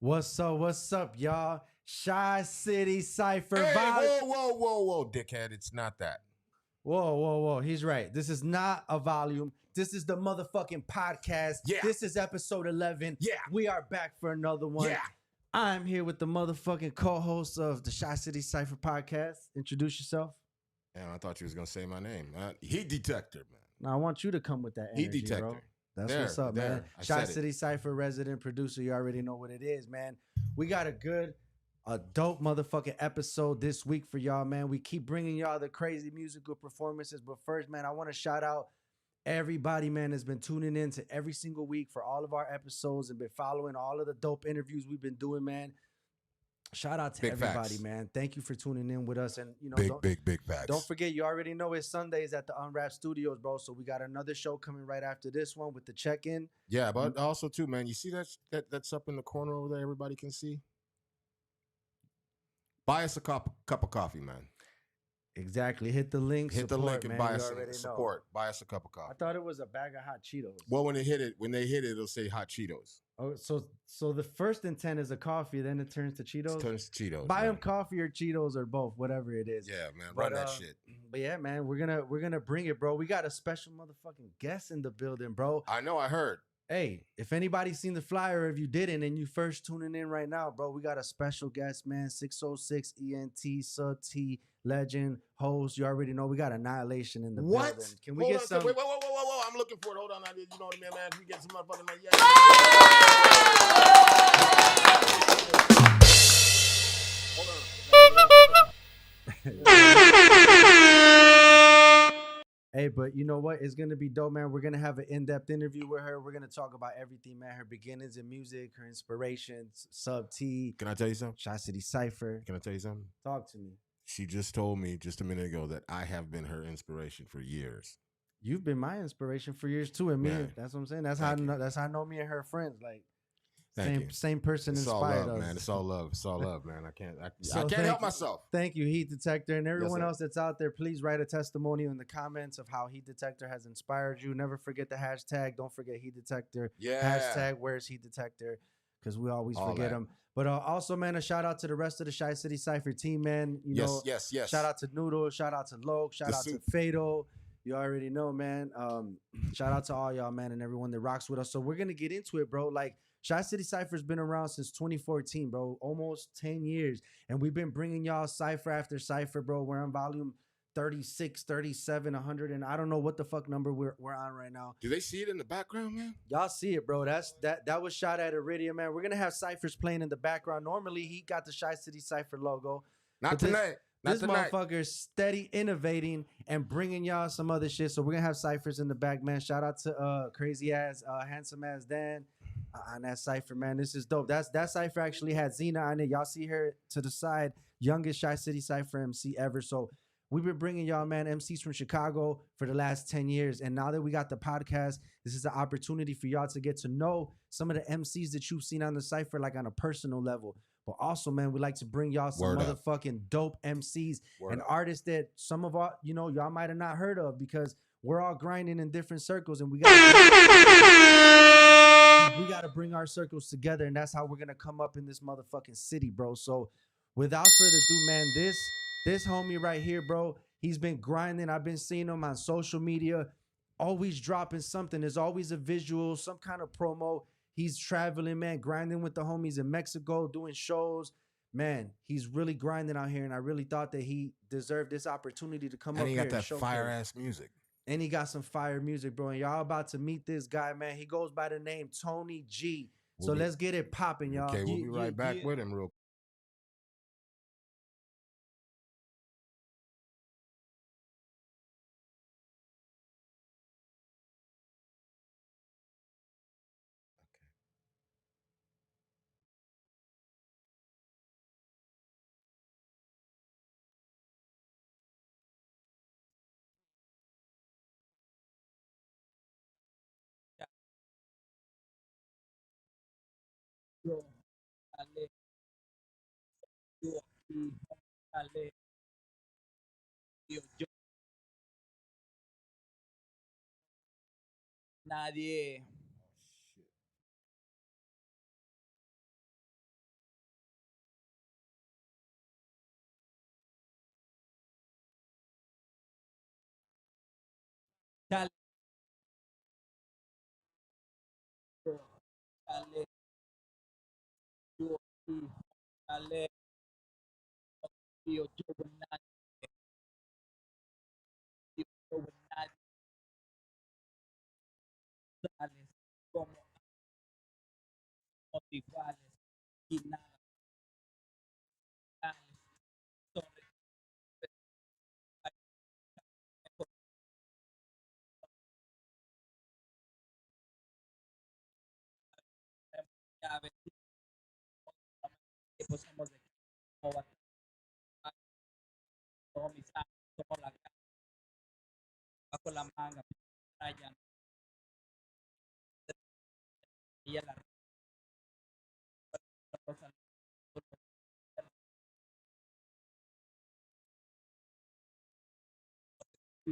What's up, y'all? Shy City Cypher Hey, vibe. whoa, dickhead. It's not that. Whoa. He's right. This is not a volume. This is the motherfucking podcast. Yeah. This is episode 11. Yeah. We are back for another one. Yeah. I'm here with the motherfucking co-host of the Shy City Cypher podcast. Introduce yourself. And I thought you was going to say my name. Heat detector, man. Now, I want you to come with that energy, Heat detector. bro. That's There, what's up, there. man. I Shy said it. City Cypher resident producer. You already know what it is, man. We got a dope motherfucking episode this week for y'all, man. We keep bringing y'all the crazy musical performances. But first, man, I want to shout out everybody, man, that's been tuning in to every single week for all of our episodes and been following all of the dope interviews we've been doing, man. Shout out to Big everybody, facts. man. Thank you for tuning in with us. And, you know, Big facts. don't forget, you already know it's Sundays at the Unwrap Studios, bro. So we got another show coming right after this one with the check-in. Yeah, but also, too, man, you see that's up in the corner over there everybody can see? Buy us a cup of coffee, man. Exactly. Hit the link. Hit the link and man. buy You us already support. know. Buy us a cup of I coffee. thought it was a bag of hot Cheetos. Well, when they hit it, it'll say hot Cheetos. Oh, so the first intent is a coffee, then it turns to Cheetos. It turns to Cheetos. Buy man. them coffee or Cheetos or both, whatever it is. Yeah, man. Run that shit. But yeah, man, we're gonna bring it, bro. We got a special motherfucking guest in the building, bro. I know. I heard. Hey, if anybody's seen the flyer, if you didn't and you first tuning in right now, bro, we got a special guest, man. 606 ENT Sub T legend host. You already know we got AnyiAhlation in the building. Can we get some? Wait, whoa! I'm looking for it. Hold on, you know what I mean, man. We get some motherfucking yeah. Hold on. Hey, but you know what? It's going to be dope, man. We're going to have an in-depth interview with her. We're going to talk about everything, man. Her beginnings in music, her inspirations, Sub T. Can I tell you something? Shy City Cypher. Can I tell you something? Talk to me. She just told me just a minute ago that I have been her inspiration for years. You've been my inspiration for years too, and me. Man. That's what I'm saying. That's how I know me and her friends. Like same person it's inspired all love, us. man. It's all love. It's all love, man. I can't So help myself. Thank you, Heat Detector, and everyone Yes, else that's out there. Please write a testimonial in the comments of how Heat Detector has inspired you. Never forget the hashtag. Don't forget Heat Detector. Yeah. Hashtag Where's Heat Detector? Because we always All forget that. them. But also, man, a shout out to the rest of the Shy City Cypher team, man. You know, Yes. shout out to Noodle. Shout out to Loke. Shout out to Fado. You already know, man. Shout out to all y'all, man, and everyone that rocks with us. So we're gonna get into it, bro. Like Shy City Cypher's been around since 2014, bro. Almost 10 years, and we've been bringing y'all cipher after cipher, bro. We're on volume 36, 37, 100, and I don't know what the fuck number we're on right now. Do they see it in the background, man? Y'all see it, bro. That was shot at Iridium, man. We're gonna have ciphers playing in the background. Normally, he got the Shy City Cypher logo. Not tonight. This motherfucker's steady innovating and bringing y'all some other shit. So we're gonna have ciphers in the back, man. Shout out to crazy ass, handsome ass Dan on that cipher, man. This is dope. That cipher actually had Xena on it. Y'all see her to the side, youngest Shy City Cypher MC ever. So we've been bringing y'all, man, MCs from Chicago for the last 10 years. And now that we got the podcast, this is an opportunity for y'all to get to know some of the MCs that you've seen on the cipher, like on a personal level. But also, man, we like to bring y'all some motherfucking dope MCs and artists that some of our, you know, y'all might have not heard of because we're all grinding in different circles and we got to bring our circles together. And that's how we're going to come up in this motherfucking city, bro. So without further ado, man, this homie right here, bro, he's been grinding. I've been seeing him on social media, always dropping something. There's always a visual, some kind of promo. He's traveling, man, grinding with the homies in Mexico, doing shows. Man, he's really grinding out here, and I really thought that he deserved this opportunity to come up here. And he got that fire-ass music. And he got some fire music, bro. And y'all about to meet this guy, man. He goes by the name Tony G. So let's get it popping, y'all. Okay, we'll be right back with him real quick. Yo, dale, yo aquí, dale, yo, nadie. yo, chale, yo, y, chale, yo, nadie, yo, nadie, sales, como motivales, y nada, sales, sobre, llaves, y pues somos de como todo mis años, como la cara, bajo la manga, rayan, y la rosa, ya, sí,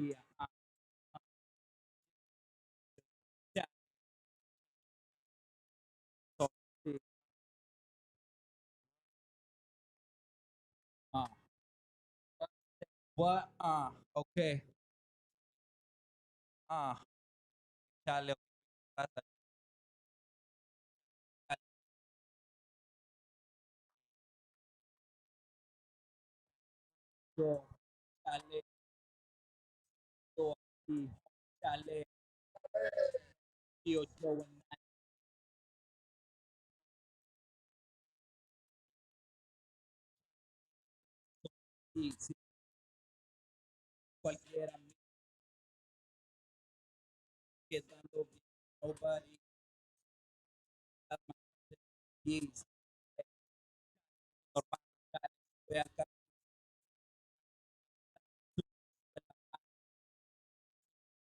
ah, what, okay, chale, yo, chale, yo, y, chale, yo, y si cualquiera me quedando bien, nobody, is normal, voy a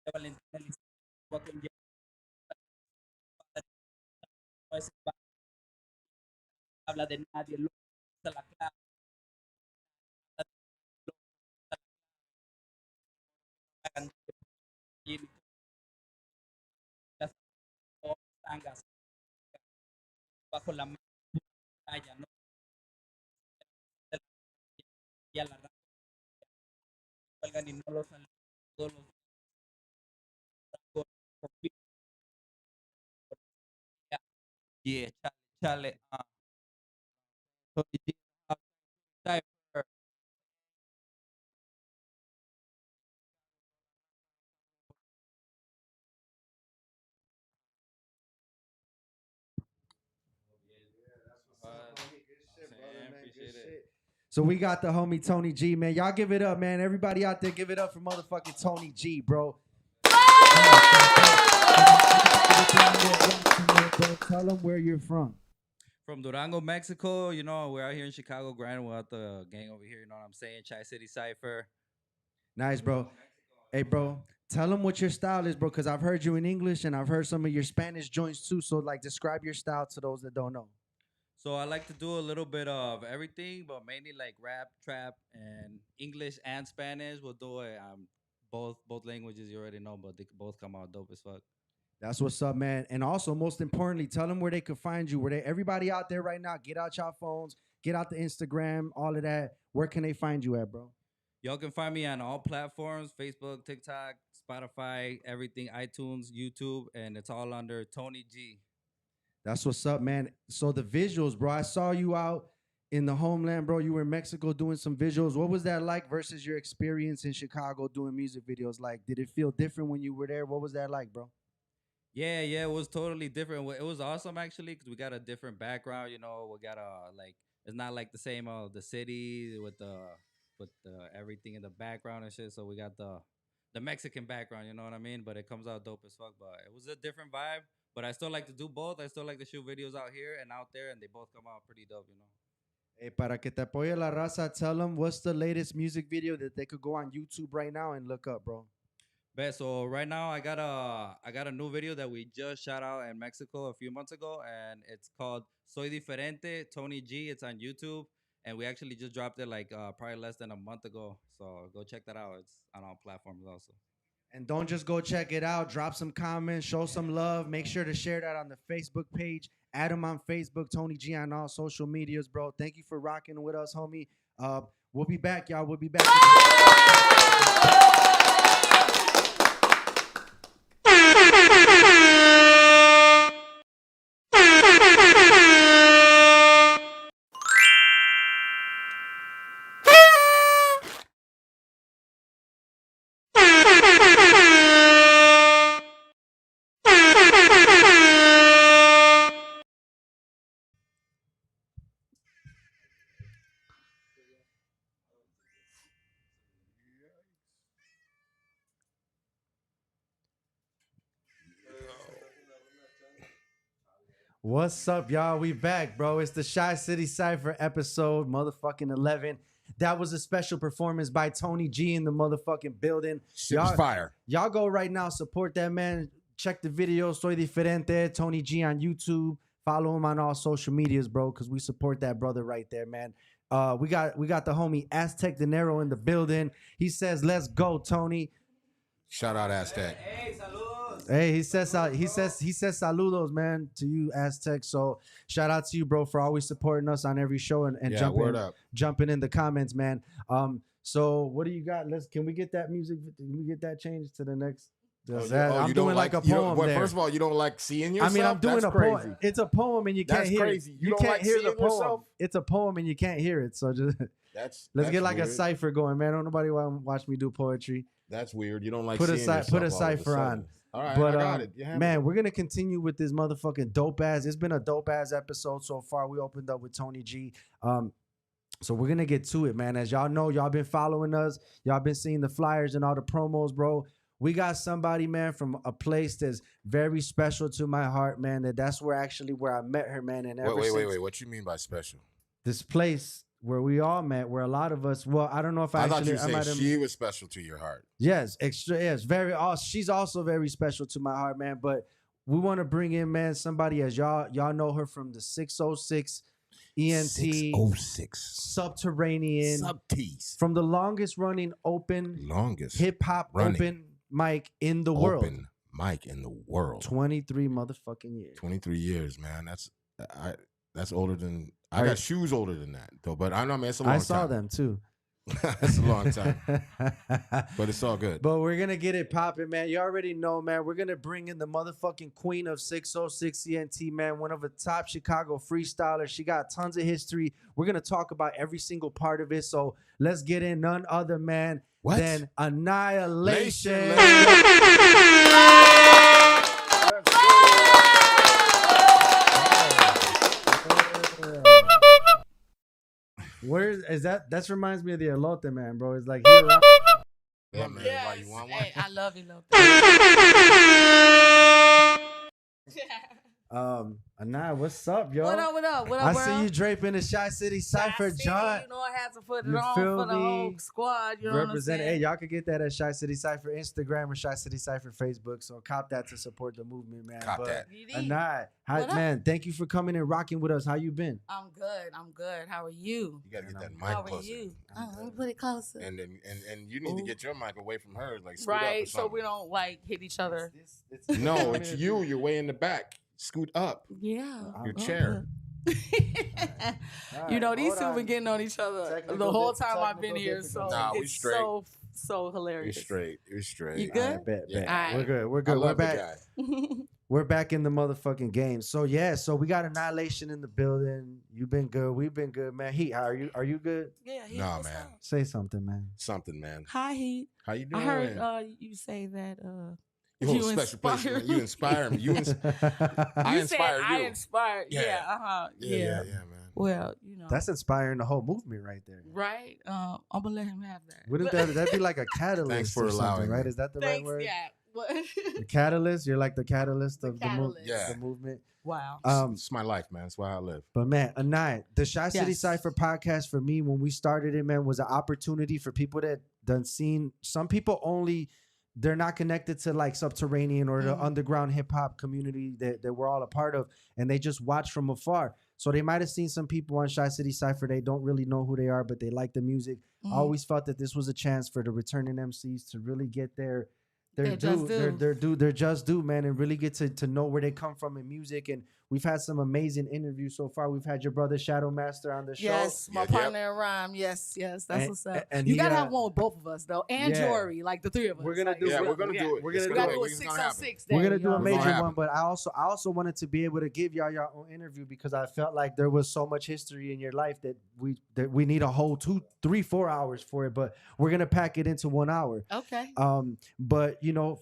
de Valentina Elizabeth, voy a conllevar ese habla de nadie, lo usa la clave, lo hagan y las tangas bajo la malla, no y a la raza cuelgan y no los salen todos los confían, yeah, chale, so you did cipher, Appreciate it. So we got the homie Tony G, man. Y'all give it up, man. Everybody out there, give it up for motherfucking Tony G, bro. Tell them where you're from. From Durango, Mexico, you know, we're out here in Chicago grinding without the gang over here, you know what I'm saying? Tri-City Cypher. Nice, bro. Hey, bro, tell them what your style is, bro, because I've heard you in English and I've heard some of your Spanish joints too. So, like, describe your style to those that don't know. So I like to do a little bit of everything, but mainly like rap, trap, and English and Spanish. We'll do it. Both languages you already know, but they could both come out dope as fuck. That's what's up, man. And also, most importantly, tell them where they could find you. Everybody out there right now, get out your phones, get out the Instagram, all of that. Where can they find you at, bro? Y'all can find me on all platforms: Facebook, TikTok, Spotify, everything, iTunes, YouTube, and it's all under Tony G. That's what's up, man. So the visuals, bro. I saw you out in the homeland, bro. You were in Mexico doing some visuals. What was that like versus your experience in Chicago doing music videos? Like, did it feel different when you were there? What was that like, bro? Yeah, it was totally different. It was awesome actually because we got a different background. You know, we got a like it's not like the same the city with the everything in the background and shit. So we got the Mexican background. You know what I mean? But it comes out dope as fuck. But it was a different vibe. But I still like to do both. I still like to shoot videos out here and out there, and they both come out pretty dope. You know. Hey, para que te apoye la raza, tell them what's the latest music video that they could go on YouTube right now and look up, bro. Bet. So right now I got a new video that we just shot out in Mexico a few months ago, and it's called Soy Diferente, Tony G. It's on YouTube, and we actually just dropped it like probably less than a month ago. So go check that out. It's on all platforms also. And don't just go check it out. Drop some comments, show some love. Make sure to share that on the Facebook page. Add him on Facebook, Tony G on all social medias, bro. Thank you for rocking with us, homie. We'll be back, y'all. We'll be back. What's up, y'all? We back, bro. It's the Shy City Cypher episode, motherfucking 11. That was a special performance by Tony G in the motherfucking building. Shit was fire. Y'all go right now, support that man. Check the video, Soy Diferente, Tony G on YouTube. Follow him on all social medias, bro, because we support that brother right there, man. We got the homie Aztec Dinero in the building. He says, "Let's go, Tony." Shout out Aztec. Hey, saludos. Hey, he says saludos, man, to you, Aztec. So shout out to you, bro, for always supporting us on every show and jumping in the comments, man. So what do you got? Can we get that music? Can we get that changed to the next? I'm doing like a poem. First of all, you don't like seeing yourself. I mean, I'm doing a crazy. poem. It's a poem, and you can't hear crazy. it. You don't can't like hear the seeing poem. yourself? It's a poem, and you can't hear it. So just let's get like weird. a cipher going, man. Don't nobody want to watch me do poetry. That's weird. You don't like Put seeing yourself. Put a all cipher of a on. sudden. All right, But I got it. man, we're gonna continue with this motherfucking dope ass. It's been a dope ass episode so far. We opened up with Tony G. So we're gonna get to it, man. As y'all know, y'all been following us. Y'all been seeing the flyers and all the promos, bro. We got somebody, man, from a place that's very special to my heart, man. That's where I met her, man. And wait. What you mean by special? This place where we all met, where a lot of us. Well, I don't know if I thought you said she was special to your heart. Yes, extra. Yes, very. She's also very special to my heart, man. But we want to bring in, man, somebody as y'all know her from the 606 ENT 606 Subterranean Subtease from the longest running hip hop open mic in the world. Open mic in the world. 23 motherfucking years. 23 years, man. That's older than I got shoes older than that though. But I know, man. It's a long time. I saw them too. That's a long time. But it's all good. But we're going to get it popping, man. You already know, man. We're going to bring in the motherfucking queen of 606 ENT, man. One of the top Chicago freestylers. She got tons of history. We're going to talk about every single part of it. So let's get in none other, man, than AnyiAhlation. Where is that? That reminds me of the elote, man, bro. It's like here. Yeah, man. Yes. Why, you want one? Hey, I love you, Anaya, what's up, yo? What up, I bro? see you draping the Shy City Cypher, John. You know I had to put it You on feel for the me? whole squad. You know what I'm Represent. Hey, saying? y'all could get that at Shy City Cypher Instagram or Shy City Cypher Facebook. So cop that to support the movement, man. Cop that. Anaya, What up? man, thank you for coming and rocking with us. How you been? I'm good. How are you? You gotta get that mic How are closer. you? Let me put it closer. And you need to get your mic away from her, like scoot up or Right, so something. we don't like hit each other. No, it's you. You're way in the back. Scoot up. Yeah. Your chair. You know, these two been getting on each other the whole time I've been here, so Nah, we it's straight. so You're hilarious. straight. You're straight. You good? Bet. All right. We're good. We're I good. We're love the back. guy. We're back in the motherfucking game. So yeah, so we got AnyiAhlation in the building. You've been good. We've been good, man. Heat, how are you? Are you good? Yeah, Heat, Nah, what's man. up? Say something, man. Something, man. Hi, Heat. How you doing? I heard you say that you hold a you special place. inspire You inspire me. I you inspire said you. I inspired. Yeah. Yeah. Yeah, man. Well, you know. That's inspiring the whole movement right there. right. I'm gonna let him have that. Wouldn't that be like a catalyst? Thanks for or something, allowing right? me. Is that the Thanks. right word? Yeah. What? The catalyst. You're like the catalyst The of catalyst. Yeah. the movement. Wow. It's my life, man. That's why I live. But man, Anaya, the Shy City Yes. Cypher podcast for me, when we started it, man, was an opportunity for people that done seen. Some people they're not connected to like Subterranean or the underground hip hop community that we're all a part of, and they just watch from afar. So they might have seen some people on Shy City Cypher. They don't really know who they are, but they like the music. I always felt that this was a chance for the returning MCs to really get their just due, man, and really get to know where they come from in music. And we've had some amazing interviews so far. We've had your brother Shadow Master on the show. Yes, my Yep. partner in rhyme. Yes, that's what's up. and You he, gotta have one with both of us though, and yeah. Jory, like the three of us. We're gonna Like, do Yeah, it. we're gonna do it. We're It's gonna We gotta do do a It's gonna 606. We're gonna day, do a y'all. It's gonna major happen. one, but I also wanted to be able to give y'all your own interview because I felt like there was so much history in your life that we need a whole 2, 3, 4 hours for it. But we're gonna pack it into 1 hour. Okay. But you know,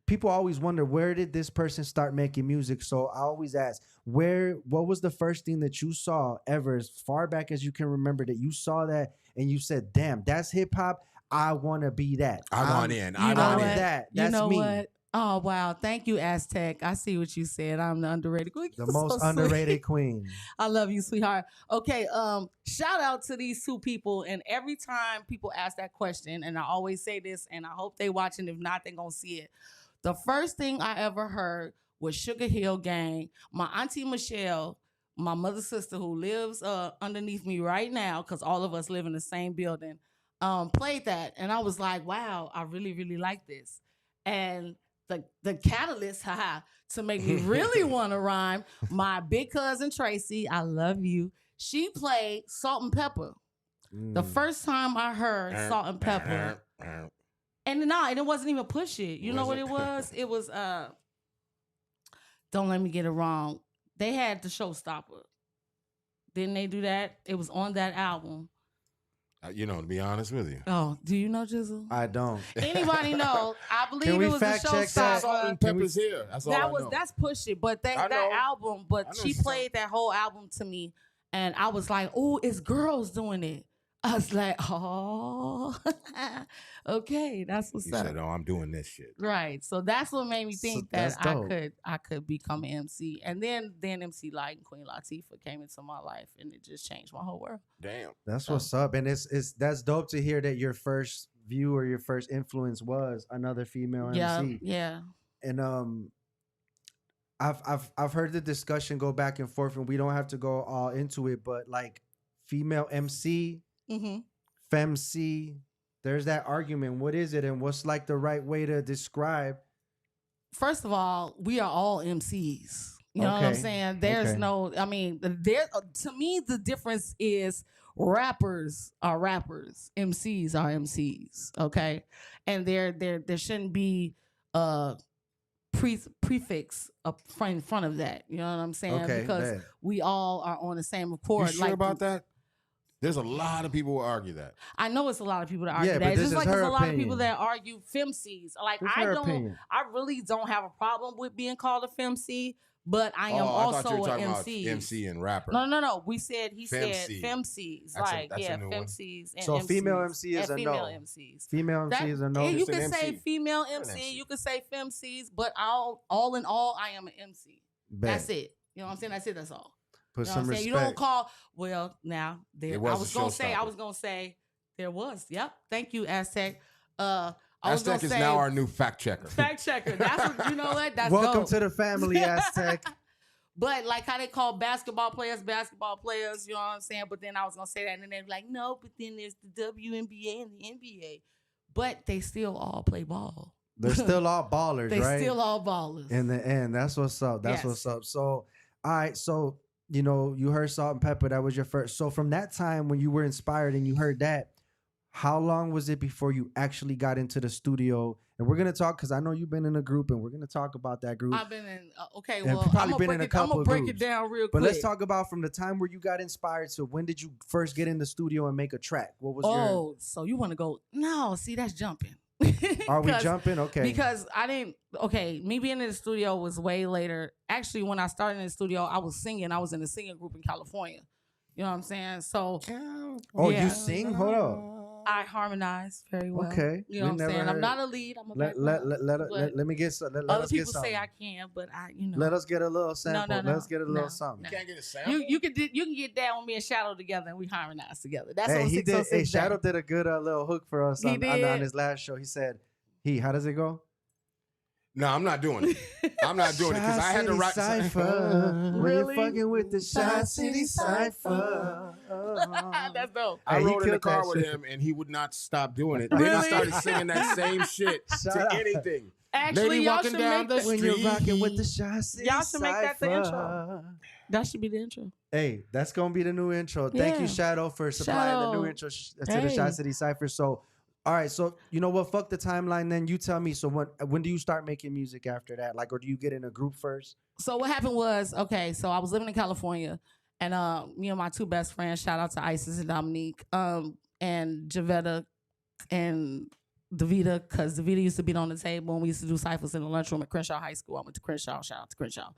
people always wonder, where did this person start making music? So I always ask, what was the first thing that you saw ever, as far back as you can remember, that you saw that and you said, damn, that's hip hop. I want to be that. I want in. You I know want what? in. That. You That's know me. what? Oh wow, thank you, Aztec. I see what you said. I'm the underrated queen. The You're most so underrated sweet. queen. I love you, sweetheart. Okay, shout out to these two people. And every time people ask that question, and I always say this, and I hope they watching. If not, they're gonna see it. The first thing I ever heard was Sugar Hill Gang. My auntie Michelle, my mother's sister, who lives underneath me right now, because all of us live in the same building, played that, and I was like, wow, I really, really like this. And the catalyst, haha, to make me really want to rhyme, my big cousin Tracy, I love you. She played Salt and Pepper. The first time I heard Salt and Pepper, and it wasn't even Push It. You know what it was? It was don't let me get it wrong. They had the Showstopper. Didn't they do that? It was on that album. To be honest with you. Oh, do you know Jizzle? I don't. Anybody know? I believe Can we it was the fact check that? Showstopper. Salt and Pepper's here. That's all I know. That's Push It, but that album. But she played that whole album to me, and I was like, "Oh, it's girls doing it." I was like, "Oh, okay, that's what's up." He said, "Oh, I'm doing this shit." Right. So that's what made me think So that that's I could become an MC, and then MC Light and Queen Latifah came into my life, and it just changed my whole world. Damn. That's what's up, and that's dope to hear that your first view or your first influence was another female MC. Yeah. And I've heard the discussion go back and forth, and we don't have to go all into it, but like female MC, femc, there's that argument. What is it, and what's like the right way to describe? First of all, we are all MCs. You know what I'm saying? There's no, I mean, to me, the difference is rappers are rappers, MCs are MCs. Okay, and there shouldn't be a prefix up in front of that. You know what I'm saying? Okay, because we all are on the same accord. You sure about that? There's a lot of people who argue that. I know it's a lot of people that argue Yeah, that. but this Just is like her there's a lot of opinion. people that argue femcs. Like It's her opinion. I really don't have a problem with being called a femc, but I am I thought you also were an talking MC. about MC and rapper. No. He said Femc. femcs. That's Like that's a new one. femcs and So MCs. female MC is and a female no. MCs. Female MC is a no. You Just an can say MC. female An MC, MC. you can say femcs, but all in all, I am an MC. Bet. That's it. You know what I'm saying? That's it. That's all. Put You know some what I'm saying? respect. You don't call. Well, now there. It I was was a gonna say. I showstopper. was gonna say there was. Yep. Thank you, Aztec. I was gonna Aztec is say now our new fact checker. fact checker. That's what you know. What? That's Welcome dope. to the family, Aztec. But like how they call basketball players, you know what I'm saying? But then I was gonna say that, and then they're like, no, but then there's the WNBA and the NBA. But they still all play ball. They're still all ballers, They right? still all ballers. In the end, that's what's up. That's Yes. what's up. So, all right. So, you heard Salt and Pepper. That was your first. So, from that time when you were inspired and you heard that, how long was it before you actually got into the studio? And we're gonna talk because I know you've been in a group, and we're gonna talk about that group. I've been in. Okay, And well, probably I'm been in a couple gonna of break groups. it down real But quick. let's talk about from the time where you got inspired to when did you first get in the studio and make a track? What was Oh, so you want to go? No, see, that's jumping. Are we 'Cause- jumping? Okay. Because I didn't. Okay, me being in the studio was way later. Actually, when I started in the studio, I was singing. I was in a singing group in California. You know what I'm saying? So Oh, yeah. you sing? Hold up. I harmonize very well. Okay. You know We what I'm never saying? I'm heard- not a lead. I'm a Let background. me get some. Let Other us get people something. say I can, but I. Let us get a little sample. no, Let us get a little no, something. no. You can't get a sample. You can get down with me and Shadow together, and we harmonize together. That's Hey, on he did. 606. Hey, Shadow did a good little hook for us He on did. his last show. He said, how does it go? No, I'm not doing it. I'm not doing it because I had to write. Cypher. When Really? you're fucking with the Shy City Cypher. That's dope. I Hey, he rode in the killed car that with shit. him, and he would not stop doing it. Then I Really? started singing that same shit Shout to out. anything. Actually, Lady y'all walking should down make the that. When you're street. rocking with the Shy City Y'all should make that the Cypher. intro. That should be the intro. Hey, that's gonna be the new intro. Thank you, Yeah. Shadow, for supplying the new Shadow. intro to the Shy Hey. City Cypher. So, all right. So, you know what? Fuck the timeline. Then you tell me. So, when do you start making music after that? Like, or do you get in a group first? So what happened was, okay, so I was living in California, and me and my two best friends, shout out to Isis and Dominique, and Javetta and Davita, because Davita used to be on the table and we used to do ciphers in the lunchroom at Crenshaw High School. I went to Crenshaw, shout out to Crenshaw.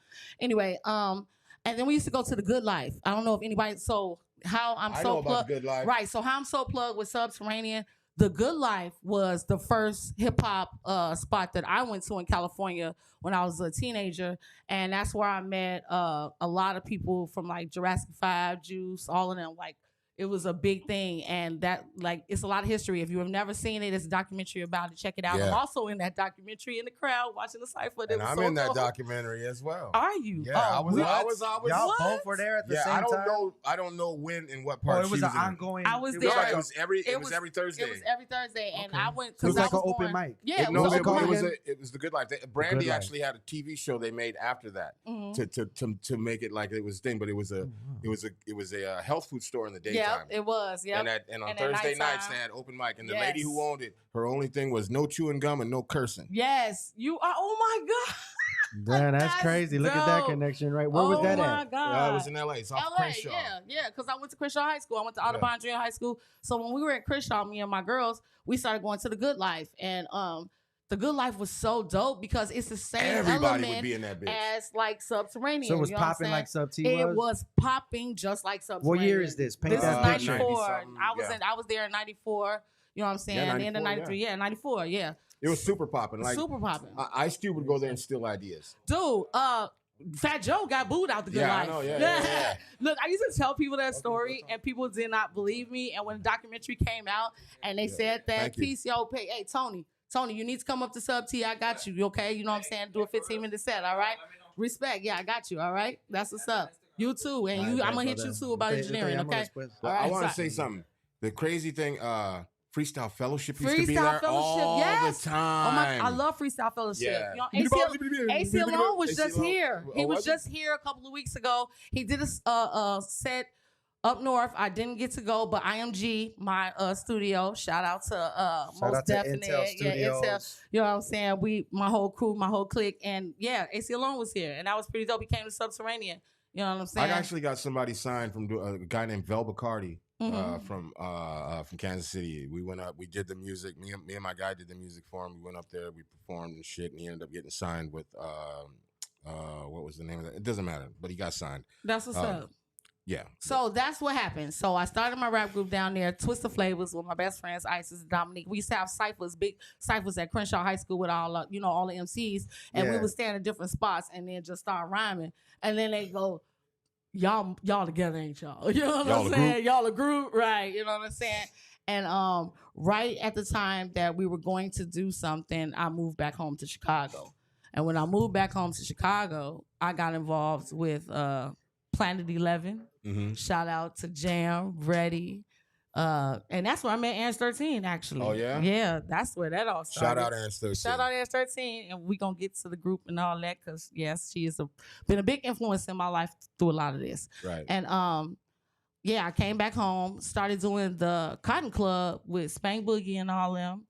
Anyway, and then we used to go to the Good Life. I don't know if anybody, so how I'm I so know about plugged. the Good Life. Right, so how I'm so plugged with Subterranean, The Good Life was the first hip hop spot that I went to in California when I was a teenager, and that's where I met a lot of people from like Jurassic 5, Juice, all of them. Like it was a big thing, and that like it's a lot of history. If you have never seen it, it's a documentary about it. Check it out. Yeah. I'm also in that documentary in the crowd watching the cipher. And I'm so in that dope. documentary as well. Are you? Yeah, I was. Y'all What? both were there at the Yeah, same time. I don't know when and what Oh, part. it was she an was in. ongoing. I was It there. was like it was every Thursday. It was every Thursday, and Okay. I went So it was because I like was an open born- mic. Yeah, No, was it, open mic. it was the Good Life. Brandy Life. actually had a TV show they made after that Mhm. to make it like it was a thing, but it was a health food store in the Yeah, daytime. it was. Yeah, And on And at Thursday nights nighttime. they had open mic, and the Yes. lady who owned it, her only thing was no chewing gum and no cursing. yes, you are. Oh my god. Damn, that's That's crazy. Look at that dope. connection, right? Where was Oh that my at? god. Yeah, I was in LA. It's off LA, Crenshaw. yeah, because I went to Crenshaw High School. I went to Audubon Junior High School. So when we were at Crenshaw, me and my girls, we started going to the Good Life, and the Good Life was so dope because it's the same Everybody would element be in that bitch. as like Subterranean. So it was you know what I'm popping saying? like Sub T It was. was popping just like Subterranean. What year is this? Paint This is that picture. 94. 90-something, I yeah. was there in 94. You know what I'm saying? Yeah, The end of 94, 93. Yeah, 94. Yeah. It was super popping. Like Super popping. Ice Cube would go there and steal ideas. Dude, Fat Joe got booed out the Good Yeah, I Life. know, yeah. Look, I used to tell people that story, and people did not believe me. And when the documentary came out, and they said that Thank you. piece, hey, Tony, you need to come up to Sub T. I got you. You okay? You know what I'm saying? Do a 15-minute set, all right? Respect. Yeah, I got you, all right? That's what's up. You too. And I'm going to hit you too about engineering, okay? Well, All I right, want to sorry. say something. The crazy thing, Freestyle Fellowship used to be Freestyle there Fellowship, all yes. the Oh time. my! I love Freestyle Fellowship. Yeah. You know, AC Alone was just here. He was was he? just here a couple of weeks ago. He did a set up north. I didn't get to go, but IMG, my studio. Shout out to Shout Most out to Definite. Intel Yeah, Intel. Studios. You know what I'm saying? My whole crew, my whole clique, and yeah, AC Alone was here, and that was pretty dope. He came to Subterranean. You know what I'm saying? I actually got somebody signed from a guy named Vel Bacardi Mhm. from Kansas City. We went up, we did the music. Me and my guy did the music for him. We went up there, we performed and shit, and he ended up getting signed with what was the name of that? It doesn't matter, but he got signed. That's what's up. Yeah. So that's what happened. So I started my rap group down there, Twisted Flavors, with my best friends, Isis and Dominique. We used to have ciphers, big ciphers at Crenshaw High School with all the MCs, and we Yeah. would stand in different spots and then just start rhyming. And then they go, y'all together, ain't y'all? You know what Y'all I'm a saying? group? Y'all a group, right? You know what I'm saying? And right at the time that we were going to do something, I moved back home to Chicago. And when I moved back home to Chicago, I got involved with Planet 11. Mm-hmm. Shout out to Jam, Ready. And that's where I met Ants 13, actually. Oh, yeah? Yeah, that's where that all started. Shout out Ants 13. Shout out Ants 13. And we going to get to the group and all that because, yes, she has been a big influence in my life through a lot of this. Right. And, yeah, I came back home, started doing the Cotton Club with Spank Boogie and all them,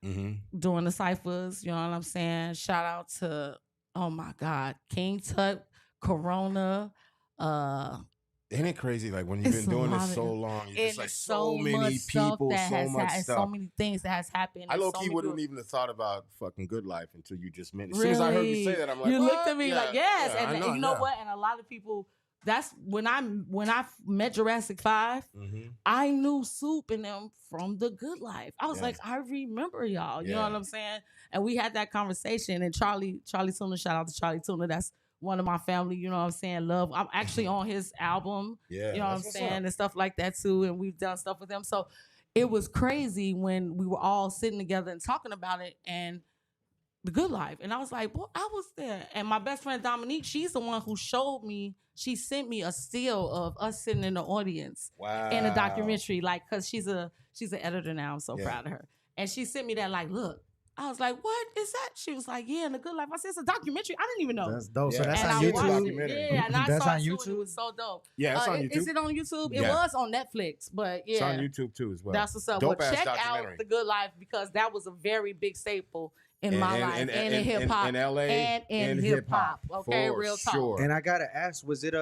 Mm-hmm. doing the ciphers. You know what I'm saying? Shout out to, oh, my God, King Tut, Corona, Isn't it crazy? Like when you've It's been a doing lot this of- so long, you're and just like it's so many much stuff people, that so has much and stuff. so many things that has happened. I and low so key many wouldn't people- even have thought about fucking Good Life until you just mentioned. As soon as I heard you say that, I'm like, you what? looked at me Yeah, like, yes, yeah, and I you know yeah. what? And a lot of people. That's when I met Jurassic 5. Mhm. I knew Soup and them from The Good Life. I was Yeah. like, I remember y'all. You know Yeah. what I'm saying? And we had that conversation. And Charlie Tuna, shout out to Charlie Tuna. That's one of my family. You know what I'm saying? Love. I'm actually on his album. Yeah, You know what I'm that's what's saying? up. And stuff like that too. And we've done stuff with them. So it was crazy when we were all sitting together and talking about it and The Good Life. And I was like, well, I was there. And my best friend Dominique, she's the one who showed me, she sent me a still of us sitting in the audience Wow. in a documentary, like, cause she's an editor now. I'm so Yeah. proud of her. And she sent me that, like, look. I was like, what is that? She was like, yeah, in The Good Life. I said, it's a documentary. I didn't even know. That's dope. So Yeah. that's and on I YouTube. watched YouTube. it. Documentary. Yeah, and I That's saw on it too, and YouTube? it was so dope. Yeah, it's on Is YouTube. it on YouTube? It Yeah. was on Netflix, but yeah. It's on YouTube too as well. That's what's up. Dope Well, ass check documentary. out The Good Life because that was a very big staple in my life, and in hip hop, in LA, and in hip hop. Okay, for real talk. sure. And I gotta ask, was it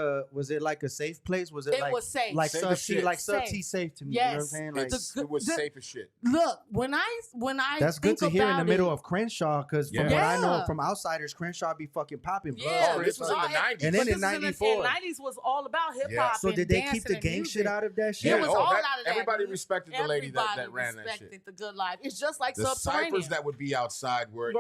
like a safe place? Was it, It like was safe. like Safe Sub as T, shit. like Sub Safe. T safe to me? Yes. You know what I'm saying? Like It was safe as shit. Look, when I that's good think to hear in the about middle it, of Crenshaw, because from Yeah. what I know Yeah. from outsiders, Crenshaw be fucking popping blood. Yeah, Oh, this was in the 90s. And then but in this was '94. 90s was all about hip Yeah. hop. So and did they keep dancing the and gang music. shit out of that shit? It was all out of that. Everybody respected the lady that Everybody ran that respected shit. the good life. It's just like The Subterranean. ciphers that would be outside were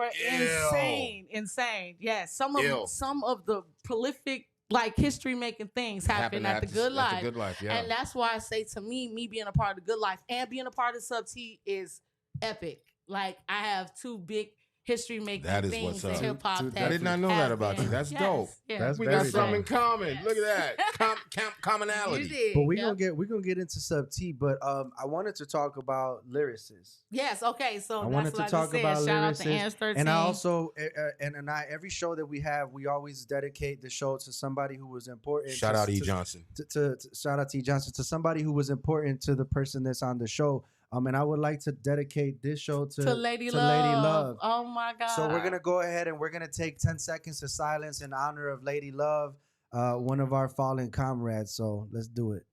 insane. Yes, some Ill. of the prolific like history making things happen at the Good Life. At the Good Life, yeah. And that's why I say to me being a part of the Good Life and being a part of Sub T is epic. Like I have two big history making That is things what's in up. hip hop. I did not know that about you. That's dope. That's We very got something in dope. common. Look at that. Commonality. You did. But we're Yep. gonna get into Sub T, but I wanted to talk about lyricists. Yes, okay. So I that's wanted what to I talk just said. about Shout out to lyricists, Ange 13. and I also and I every show that we have, we always dedicate the show to somebody who was important. Shout to- out E. to- Johnson. to shout out to E. Johnson, to somebody who was important to the person that's on the show. And I would like to dedicate this show to Lady to Love. Lady Love. Oh my God. So we're gonna go ahead and we're gonna take 10 seconds of silence in honor of Lady Love, one of our fallen comrades. So let's do it.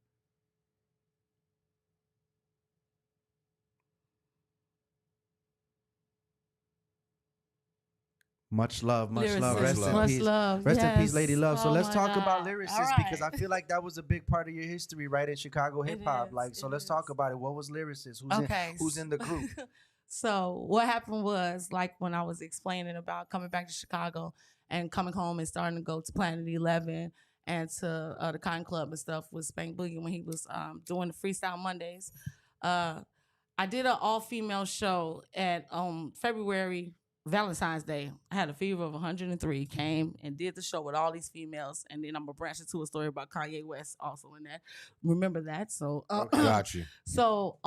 Much love, much love. Lyricist. Rest in Much peace. love. Rest in peace, Yes. Lady Love. So Oh let's my talk about God. lyricists All because I right. feel like that was a big part of your history, right, in Chicago hip hop. is, Like, so it let's talk is. about it. What was lyricists? Who's in the group? So what happened was, like when I was explaining about coming back to Chicago and coming home and starting to go to Planet 11 and to the Cotton Club and stuff with Spank Boogie when he was doing the Freestyle Mondays. I did an all-female show at February Valentine's Day. I had a fever of 103, came and did the show with all these females, and then I'm gonna branch into a story about Kanye West also in that. Remember that? So Got you. so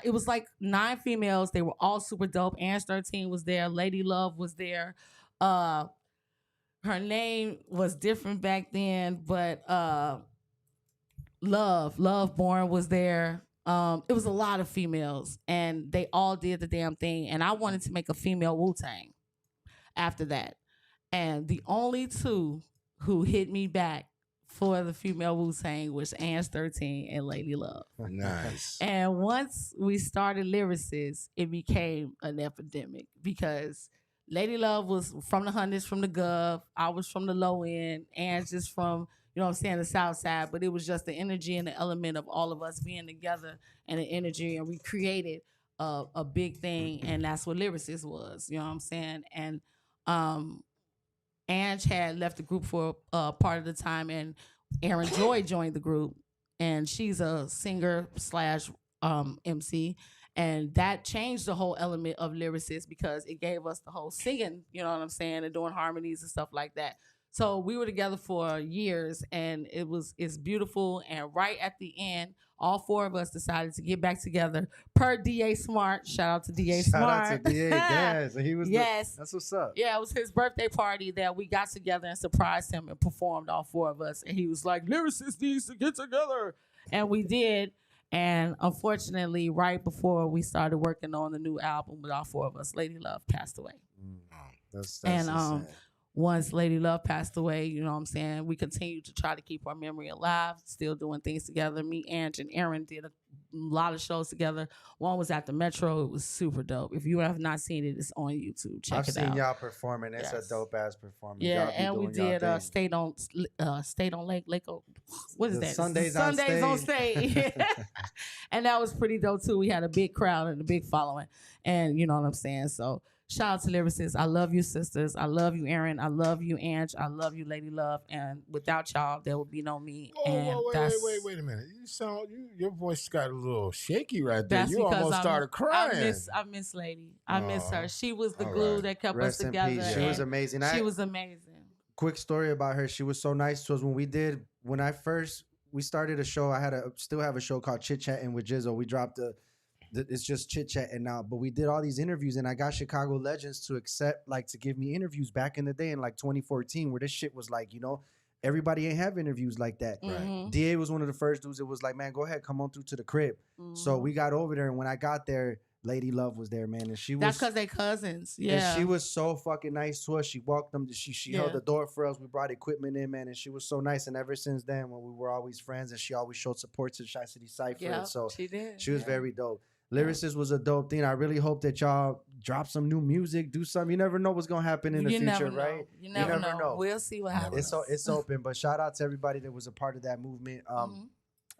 it was like 9 females. They were all super dope. Ange 13 was there. Lady Love was there. Her name was different back then, but Love Born was there. It was a lot of females, and they all did the damn thing. And I wanted to make a female Wu-Tang after that. And the only 2 who hit me back for the female Wu-Tang was Ange 13 and Lady Love. Nice. And once we started Lyricists, it became an epidemic because Lady Love was from the hundreds, from the Gov. I was from the low end. Ange is from, you know what I'm saying, the South Side. But it was just the energy and the element of all of us being together and the energy. And we created a big thing. And that's what Lyricists was, you know what I'm saying? And Ange had left the group for part of the time. And Aaron Joy joined the group. And she's a singer slash MC. And that changed the whole element of Lyricists because it gave us the whole singing, you know what I'm saying, and doing harmonies and stuff like that. So we were together for years, and it's beautiful. And right at the end, all 4 of us decided to get back together per DA Smart. Shout out to DA Shout Smart. out to DA. Yes, he was. Yes. That's what's up. Yeah, it was his birthday party that we got together and surprised him and performed, all 4 of us. And he was like, Lyricists needs to get together. And we did. And unfortunately, right before we started working on the new album with all 4 of us, Lady Love passed away. That's And so sad. once Lady Love passed away, you know what I'm saying, we continued to try to keep our memory alive, still doing things together. Me, Ange, and Aaron did a lot of shows together. One was at the Metro. It was super dope. If you have not seen it, it's on YouTube. Check I've it seen out. y'all performing. It's Yes. a dope ass performance. Yeah, Y'all be and we doing y'all did thing. State on Lake. What is The that? Sundays on State. And that was pretty dope too. We had a big crowd and a big following, and you know what I'm saying. So shout out to Lyricists. I love you, sisters. I love you, Aaron. I love you, Ange. I love you, Lady Love. And without y'all, there would be no me. And Wait a minute. Your voice got a little shaky right there. That's You because almost started crying. I miss Lady. I miss Aw. her. She was the All glue right. that kept Rest us in together. peace. She was and amazing. She was amazing. Quick story about her. She was so nice to us when we started a show. Still have a show called Chit Chatting with Jizzo. We dropped it's just chit chatting now, but we did all these interviews, and I got Chicago legends to to give me interviews back in the day in like 2014, where this shit was like, everybody ain't have interviews like that. Mhm. DA was one of the first dudes that was like, man, go ahead, come on through to the crib. So Mhm. we got over there, and when I got there, Lady Love was there, man, and she That's was. because they cousins. And Yeah. she was so fucking nice to us. She walked them. She held Yeah. the door for us. We brought equipment in, man, and she was so nice. And ever since then, when we were always friends, and she always showed support to Shy City Cypher. Yeah, And so she did. she was Yeah. very dope. Lyricist was a dope thing. I really hope that y'all drop some new music, do something. You never know what's gonna happen in the You future, never know. right? You never never know. know. We'll see what happens. It's open. But shout out to everybody that was a part of that movement. Mhm.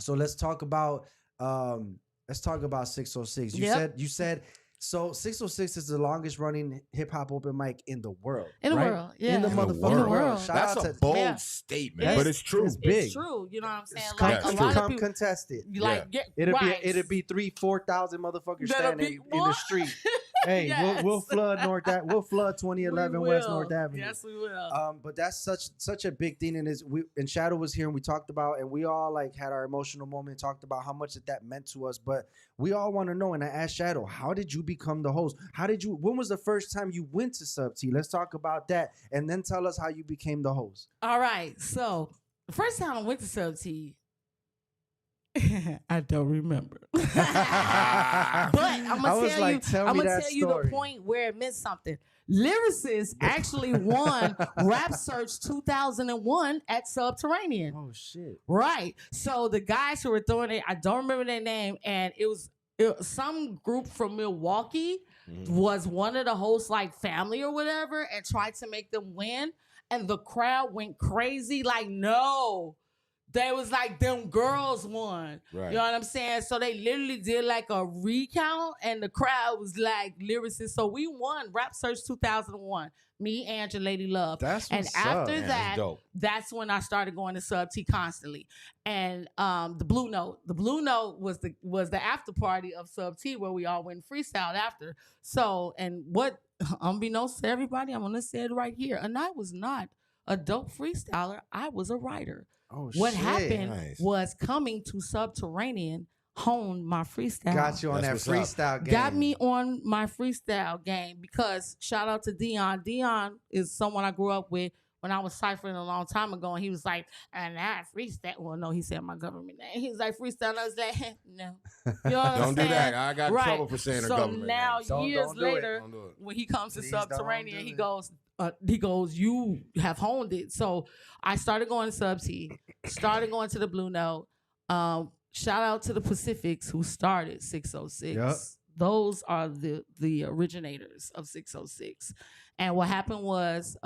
So let's talk about 606. You said so 606 is the longest running hip hop open mic in the world. In the right? world, yeah. In the In the motherfucking world. Shout That's out a to bold Yeah. statement, It but is. it's true. It's big. It's true. You know what I'm saying? Come, Like Yeah, a true. lot of come people, contest it. like get It'll right. be 3,000-4,000 motherfuckers That'll standing be in the more. street. Hey, Yes. we'll flood We'll flood 2011 We West will. North Avenue. Yes, we will. But that's such a big thing, and Shadow was here, and we talked about, and we all like had our emotional moment, talked about how much that meant to us. But we all want to know, and I asked Shadow, how did you become the host? When was the first time you went to Sub T? Let's talk about that, and then tell us how you became the host. All right. So the first time I went to Sub T, I don't remember. But I'm gonna tell you, tell me that you the story. point where it meant something. Lyricist actually won Rap Search 2001 at Subterranean. Oh shit! Right. So the guys who were throwing it, I don't remember their name, and it was some group from Milwaukee was one of the hosts, like family or whatever, and tried to make them win, and the crowd went crazy. Like, no. They was like, them girls won. Right. You know what I'm saying? So they literally did like a recount, and the crowd was like lyricists. So we won Rap Search 2001. Me, Angela, Lady Love. That's and what's after up. Man, that, that's dope. that's when I started going to Sub T constantly. And the Blue Note. The Blue Note was the after party of Sub T where we all went freestyle after. So, and what unbeknownst to everybody, I'm gonna say it right here. And I was not a dope freestyler. I was a writer. Oh What shit! happened Nice. was coming to Subterranean honed my freestyle. Got you on That's that what's up. freestyle game. Got me on my freestyle game because shout out to Dion. Dion is someone I grew up with when I was ciphering a long time ago, and he was like, and I freestyle. Well, no, he said my government name. He was like, freestyle. I was like, no. You know what I'm Don't do saying? that. I got in Right. trouble for saying her So government now, name. years Don't do it. later, Don't do it. when he comes to Please don't Subterranean, do he goes, you have honed it. So I started going to Sub T, started going to the Blue Note. Shout out to the Pacifics who started 606. Yep. Those are the originators of 606. And what happened was,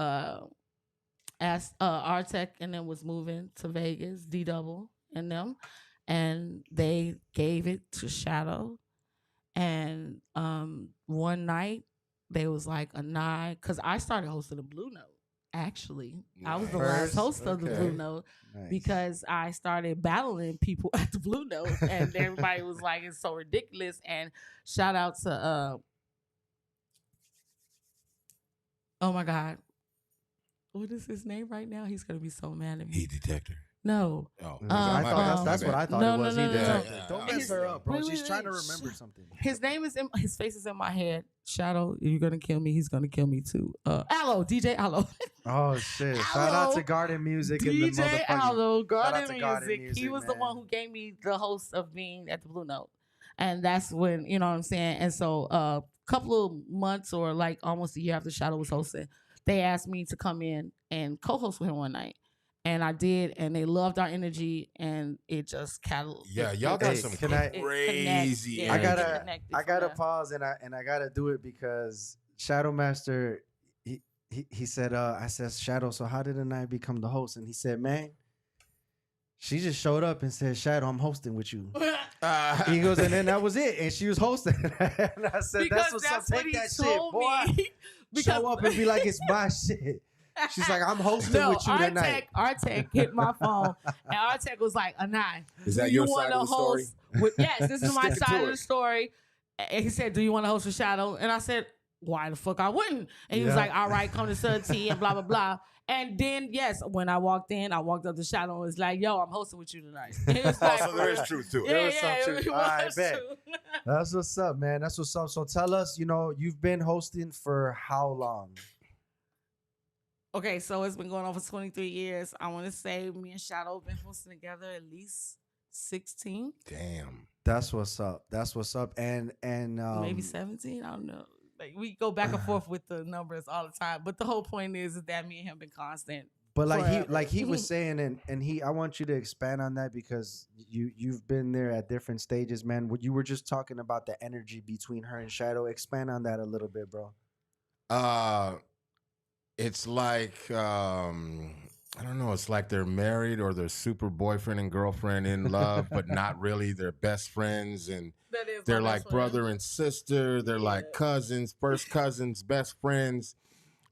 as Artec and them was moving to Vegas, D Double and them, and they gave it to Shadow. And one night they was like a nine, because I started hosting the Blue Note. Actually, I was the last First? host of the Blue Okay. Note Nice. because I started battling people at the Blue Note, and everybody was like, "It's so ridiculous." And shout out to oh my God, what is his name right now? He's gonna be so mad at me. Heat detector. No, Oh, I my thought bad, that's my what bad. I thought No, it no, was. no, He no, did. no. Yeah, Don't yeah. mess her up, bro. Wait, She's wait, trying to wait. remember something. his name is his face is in my head. Shadow, you're gonna kill me. He's gonna kill me too. Aloe, DJ Aloe. Oh shit! Shout out to Garden Music and the DJ motherfucking. Aloe, out Garden to Garden Music. He Music, was the man. one who gave me the host of being at the Blue Note. And that's when, you know what I'm saying? And so a couple of months or like almost a year after Shadow was hosting, they asked me to come in and co-host with him one night. And I did, and they loved our energy, and it just Yeah, y'all got Hey, some can I- crazy. Yeah, I it energy. connected I from gotta there. pause and I gotta do it because Shadow Master, he said, I said, Shadow, so how did the night become the host? And he said, man, she just showed up and said, Shadow, I'm hosting with you. He goes, and then that was it, and she was hosting. And I said, Because that's what's up. that's what Take he that shit, told boy. me. Show up and be like, it's my shit. She's like, I'm hosting No, with you tonight. Artec hit my phone, and Artec was like, Anai, Is that do your you want side to of the story? host with, yes, this is my Stick side to of the it. story. And he said, do you want to host with Shadow? And I said, why the fuck I wouldn't? And he was Yeah. like, all right, come to Sub T and blah, blah, blah. And then, yes, when I walked in, I walked up to Shadow and was like, yo, I'm hosting with you tonight. And he was Oh, like, so there is truth to it. Yeah, was some yeah, truth. it All right, was bet. true. That's what's up, man. That's what's up. So tell us, you've been hosting for how long? Okay, so it's been going on for 23 years. I want to say me and Shadow have been hosting together at least 16, Damn. That's what's up. That's what's up. And maybe 17. I don't know. Like we go back and forth with the numbers all the time. But the whole point is that me and him been constant. But forever. he was saying, and I want you to expand on that because you've been there at different stages, man. What you were just talking about the energy between her and Shadow. Expand on that a little bit, bro. It's like I don't know. It's like they're married or they're super boyfriend and girlfriend in love, but not really. They're best friends, and That is they're my like best friend. brother and sister. They're like Yeah. cousins, first cousins, best friends.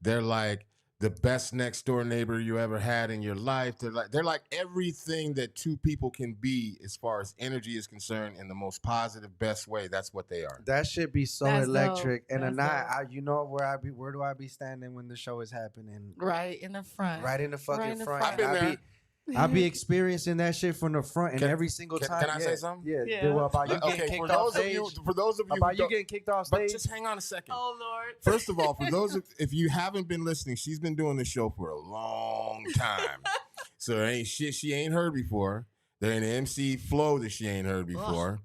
They're like the best next door neighbor you ever had in your life. They're like everything that two people can be as far as energy is concerned in the most positive, best way. That's what they are. That should be so That's electric. dope. And That's tonight, dope. you know where do I be standing when the show is happening? Right in the front. Right in the fucking Right in the front. front. I've been there. I be experiencing that shit from the front, and Can- every single can- time. can I say something? Yeah. Yeah. Do about you getting Okay, kicked for off those of stage? you who About you don't- getting kicked off but stage? just hang on a second. Oh Lord. First of all, for those if you haven't been listening, she's been doing this show for a long time. So there ain't shit she ain't heard before. There ain't an MC flow that she ain't heard before.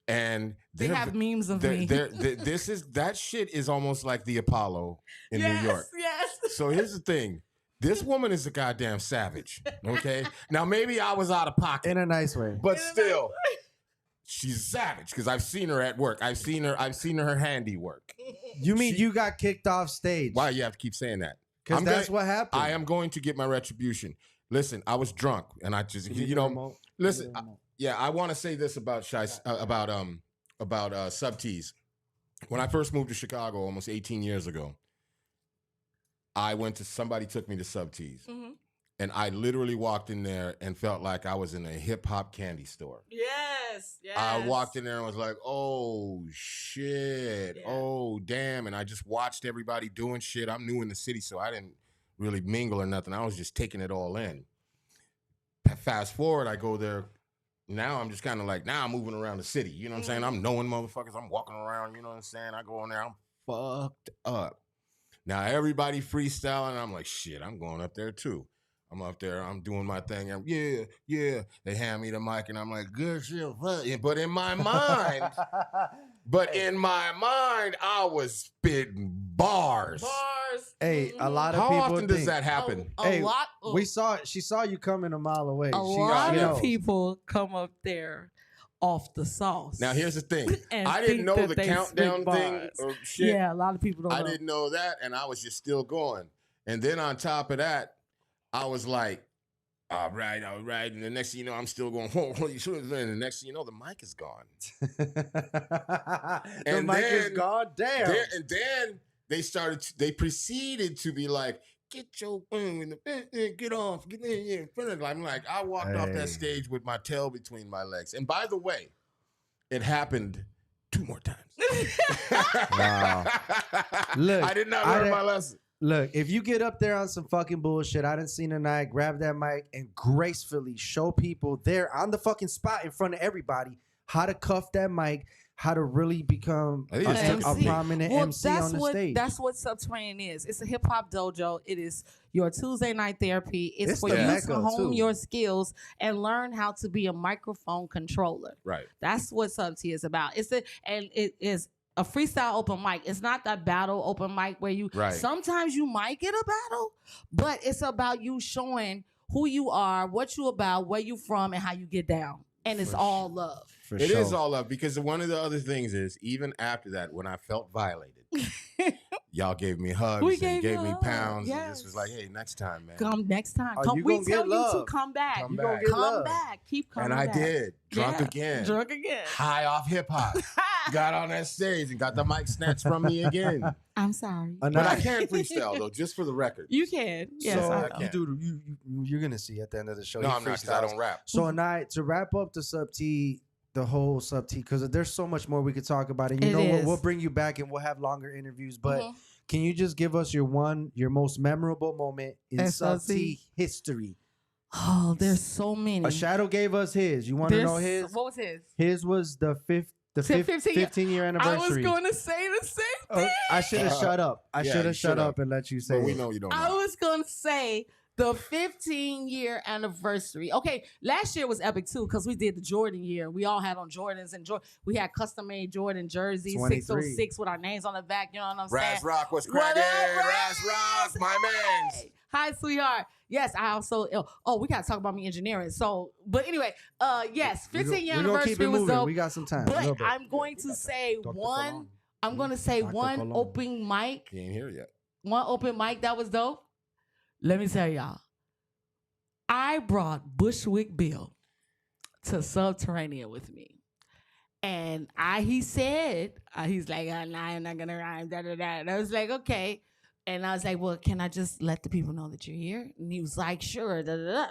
And They have memes of me. that shit is almost like the Apollo in yes, New York. Yes. So here's the thing. This woman is a goddamn savage. Okay? Now maybe I was out of pocket, In a nice way. but still, she's savage because I've seen her at work. I've seen her handiwork. You mean She- you got kicked off stage? Why you have to keep saying that? Because I'm that's gonna- what happened. I am going to get my retribution. Listen, I was drunk, and I just, Give me you the know, remote. listen. Give me the remote. Yeah, I want to say this about Sub T's. When I first moved to Chicago almost 18 years ago, somebody took me to Sub T's, Mhm. and I literally walked in there and felt like I was in a hip hop candy store. Yes. Yes. I walked in there and was like, oh shit, Yeah. oh damn, and I just watched everybody doing shit. I'm new in the city, so I didn't really mingle or nothing. I was just taking it all in. Fast forward, I go there. Now I'm just kind of like, now I'm moving around the city. You know what I'm saying? I'm knowing motherfuckers. I'm walking around. You know what I'm saying? I go in there. I'm fucked up. Now everybody freestyling. I'm like, shit, I'm going up there too. I'm up there. I'm doing my thing. Yeah. They hand me the mic and I'm like, good shit. Fuck. But in my mind, I was spitting bars. Bars. Hey, a lot of How people often does think- that happen? A Hey, lot. She saw you coming a mile away. A lot you know. of people come up there off the sauce. Now here's the thing. And I didn't think know that the they countdown spit thing bars. or shit. Yeah, a lot of people don't I know. didn't know that, and I was just still going. And then on top of that, I was like, all right. And the next thing you know, I'm still going, holy shit. And the next thing you know, the mic is gone. The And mic is then- gone. Damn. And then they proceeded to be like, get your get off, get in here in front of. I'm like, I walked off Hey. that stage with my tail between my legs. And by the way, it happened 2 more times. Wow. Look, I did not I learn didn't- my lesson. Look, if you get up there on some fucking bullshit, I didn't see tonight, grab that mic and gracefully show people there on the fucking spot in front of everybody how to cuff that mic, how to really become I think a, it's a MC. prominent MC on the stage. That's what Subterranean is. It's a hip hop dojo. It is your Tuesday night therapy. It's It's for the you Mecca, to hone too. your skills and learn how to be a microphone controller. Right. That's what Sub T is about. It is a freestyle open mic. It's not that battle open mic where you Right. sometimes you might get a battle, but it's about you showing who you are, what you about, where you from, and how you get down. And it's For all love. For It sure. is all up because one of the other things is even after that, when I felt violated, y'all gave me hugs We and gave you gave a me hug, pounds. And yes. this was like, hey, next time, man. Come next time. Oh, Come, you we gonna tell get you to love. come back. Come You gonna back. get Come love. back. Keep coming And I back. did. Drunk Yeah. again. Drunk again. High off hip hop. Got on that stage and got the mic snatched from me again. I'm sorry. And But I I- can freestyle though, just for the record. You can. Yes, so I I know. you can. do you're gonna see at the end of the show. No, he I'm not because I freestyles. don't rap. So and I to wrap up the Sub T, the whole Sub T, because there's so much more we could talk about. And you It know what? is. We'll bring you back and we'll have longer interviews. But Mhm. can you just give us your most memorable moment in At Sub Sub T? T history? Oh, there's so many. A Shadow gave us his. You want to know his? What was his? His was the 15 year I was anniversary. going to say the same Oh, thing. I should have shut up. I Yeah, should you have shut shut up up. and let you say But we it. know you don't I know. was going to say The 15-year anniversary. Okay, last year was epic too because we did the Jordan year. We all had on Jordans and we had custom made Jordan jerseys, 23. 606 with our names on the back. You know what I'm saying? Raz Rock was What cracking. up, Raz Rock, my man. Hey! Hi, sweetheart. Yes, I also. Oh, we gotta talk about me engineering. So, but anyway, yes, 15-year We're gonna keep anniversary it was moving. dope. We got some time. a But little bit. I'm going to say Dr. one. Colon. I'm going to say Dr. one Colon. open mic. He ain't here yet. One open mic that was dope. Let me tell y'all. I brought Bushwick Bill to Subterranean with me. And he said, he's like, nah, I'm not going to rhyme, da, da, da. And I was like, okay. And I was like, well, can I just let the people know that you're here? And he was like, sure, da, da, da.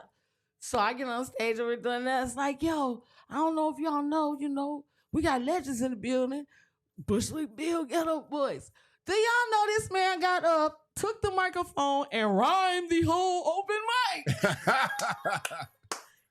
So I get on stage and we're doing that. It's like, yo, I don't know if y'all know, we got legends in the building. Bushwick Bill, get up, boys. Do y'all know this man got up, took the microphone, and rhymed the whole open mic?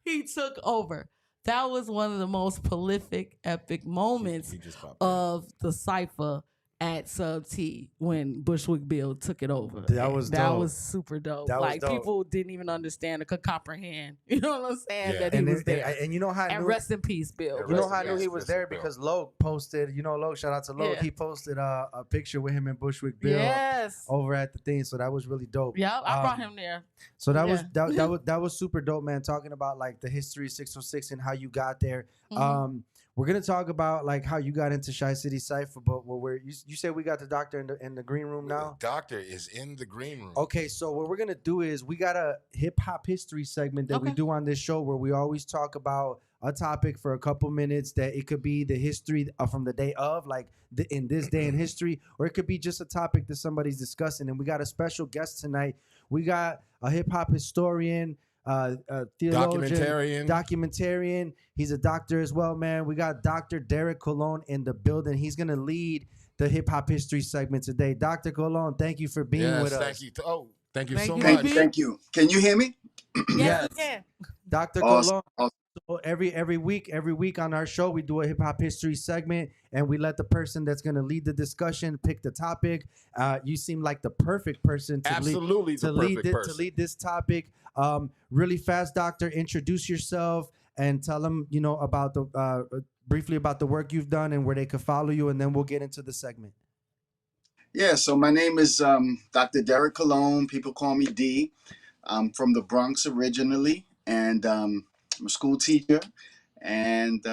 He took over. That was one of the most prolific, epic moments He just popped of the cypher at Sub T when Bushwick Bill took it over. That was That dope. was super dope. That was Like dope. people didn't even understand or could comprehend. You know what I'm saying? Yeah. That he And, was there. and you know how I And knew, rest in peace, Bill. Yeah, you know rest how I in knew he peace, was rest in there Bill. because Loke posted. Loke, shout out to Loke. Yeah. He posted a picture with him and Bushwick Bill Yes. over at the thing. So that was really dope. Yep, I brought him there. So that was Yeah. that was super dope, man. Talking about like the history of 606 and how you got there. Mhm. We're gonna talk about like how you got into Shy City Cypher, but you said we got the doctor in the green room now. The doctor is in the green room. Okay, so what we're gonna do is we got a hip hop history segment that we Okay. do on this show where we always talk about a topic for a couple minutes. That it could be the history from the day of, like in this day in history, or it could be just a topic that somebody's discussing. And we got a special guest tonight. We got a hip hop historian, theologian, documentarian. He's a doctor as well, man. We got Dr. Derek Colon in the building. He's gonna lead the hip hop history segment today. Dr. Colon, thank you for being with us. Thank you. Thank you Thank so you, much. baby. Thank you. Can you hear me? Yes, we can. Dr. Awesome. Colon. So every week on our show, we do a hip hop history segment, and we let the person that's going to lead the discussion pick the topic. You seem like the perfect person to Absolutely the perfect person. to lead this topic. Really fast, Doctor. Introduce yourself and tell them about the briefly about the work you've done and where they can follow you, and then we'll get into the segment. Yeah, so my name is Dr. Derek Colon. People call me D. I'm from the Bronx originally, and I'm a school teacher. And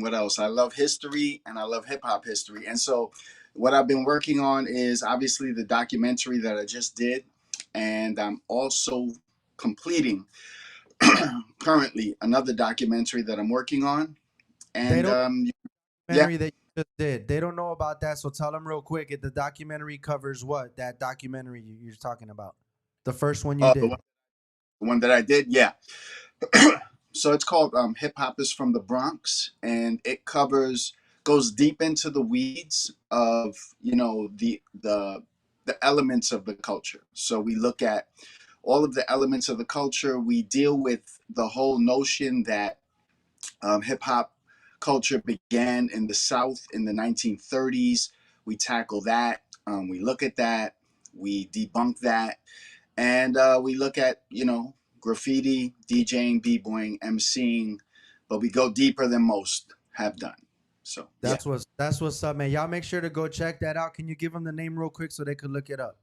what else? I love history, and I love hip-hop history. And so what I've been working on is obviously the documentary that I just did, and I'm also completing currently another documentary that I'm working on. And Documentary that you just did. They don't know about that, so tell them real quick. The documentary covers what? That documentary you're talking about, the first one you did. the one that I did, yeah. So it's called Hip Hop is from the Bronx, and it goes deep into the weeds of the elements of the culture. So we look at all of the elements of the culture. We deal with the whole notion that hip hop culture began in the South in the 1930s. We tackle that. We look at that. We debunk that. And we look at, graffiti, DJing, b-boying, MCing, but we go deeper than most have done. So that's what's up, man. Y'all make sure to go check that out. Can you give them the name real quick so they could look it up?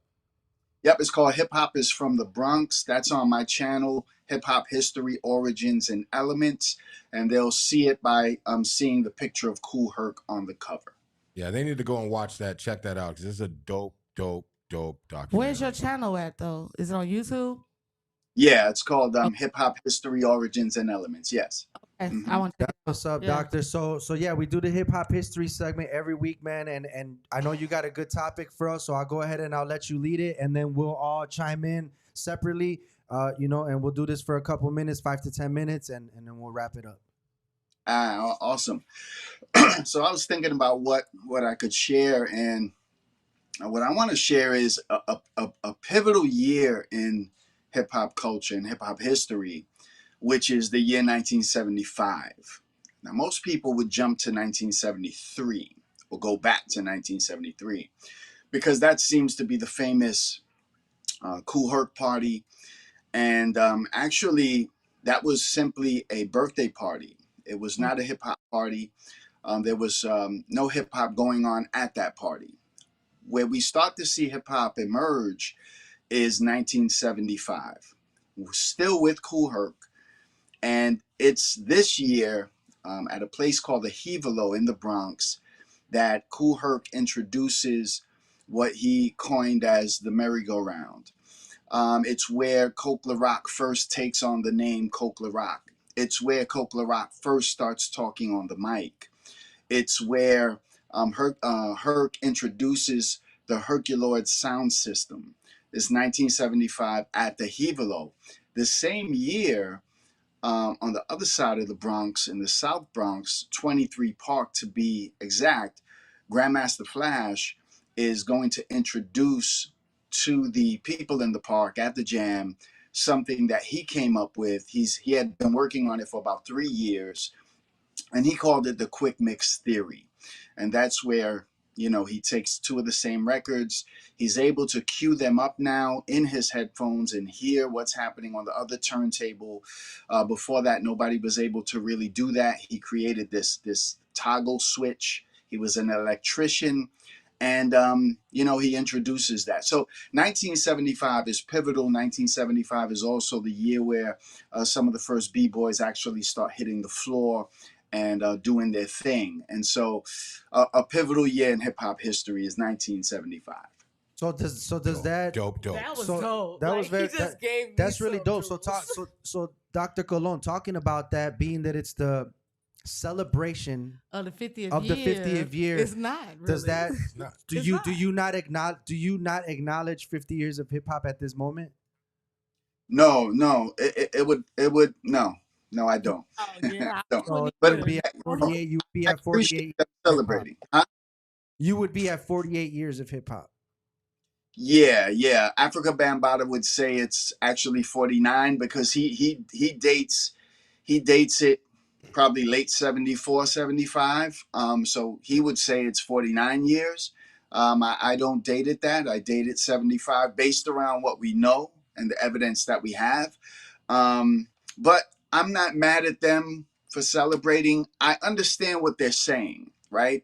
Yep, it's called Hip Hop is from the Bronx. That's on my channel, Hip Hop History, Origins, and Elements. And they'll see it by seeing the picture of Kool Herc on the cover. Yeah, they need to go and watch that. Check that out because it's a dope documentary. Where's your channel at, though? Is it on YouTube? Yeah, it's called Hip Hop History, Origins, and Elements. Yes. Okay. I want to. That's what's up, Doctor. So yeah, we do the hip hop history segment every week, man. And I know you got a good topic for us, so I'll go ahead and I'll let you lead it, and then we'll all chime in separately, and we'll do this for a couple minutes, 5 to 10 minutes, and then we'll wrap it up. Awesome. So I was thinking about what I could share, and what I want to share is a pivotal year in hip hop culture and hip hop history, which is the year 1975. Now, most people would jump to 1973 or go back to 1973 because that seems to be the famous Kool Herc party. And actually, that was simply a birthday party. It was not a hip hop party. There was no hip hop going on at that party. Where we start to see hip hop emerge is 1975, still with Kool Herc. And it's this year at a place called the Hevelo in the Bronx that Kool Herc introduces what he coined as the merry-go-round. It's where Coke La Rock first takes on the name Coke La Rock. It's where Coke La Rock first starts talking on the mic. It's where Herc introduces the Herculoid sound system. It's 1975 at the Hevelo. The same year, on the other side of the Bronx, in the South Bronx, 23 Park to be exact, Grandmaster Flash is going to introduce to the people in the park at the jam something that he came up with. He had been working on it for about 3 years, and he called it the quick mix theory. And that's where, you know, he takes two of the same records. He's able to cue them up now in his headphones and hear what's happening on the other turntable. Before that, nobody was able to really do that. He created this toggle switch. He was an electrician. And, you know, he introduces that. So 1975 is pivotal. 1975 is also the year where some of the first B-boys actually start hitting the floor and doing their thing. And so a pivotal year in hip hop history is 1975. So does that dope? That was So dope. that Like, was very he just gave me that's really some dope. So jewels. so Dr. Colon, talking about that, being that it's the celebration Of the 50th of the year. 50th year, It's not really. does that Not. It's not. do you not acknowledge 50 years of hip hop at this moment? No, no, I don't. Oh yeah, I don't. I So wouldn't you But would either. be at 48. You would be I at appreciate 48 them hip hop. celebrating. Huh? You would be at 48 years of hip hop. Yeah. Africa Bambaataa would say it's actually 49 because he dates it probably late 74, 75. So he would say it's 49 years. I don't date it that. I date it 75 based around what we know and the evidence that we have. But I'm not mad at them for celebrating. I understand what they're saying, right?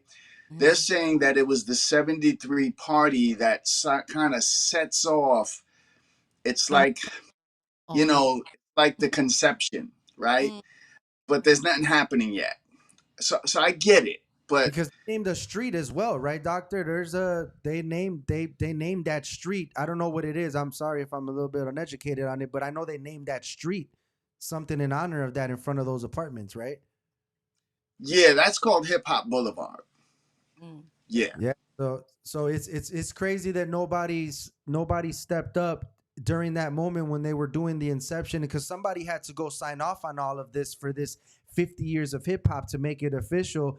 They're saying that it was the 73 party that kind of sets off. It's Start like, you on. know, like the conception, right? Mm. But there's nothing happening yet. So I get it. But Because they named a street as well, right, Doctor? There's a they named that street. I don't know what it is. I'm sorry if I'm a little bit uneducated on it, but I know they named that street something in honor of that in front of those apartments, right? yeah, that's called Hip Hop Boulevard. Mm. Yeah. Yeah. So it's crazy that nobody stepped up during that moment when they were doing the inception, because somebody had to go sign off on all of this for this 50 years of hip hop to make it official.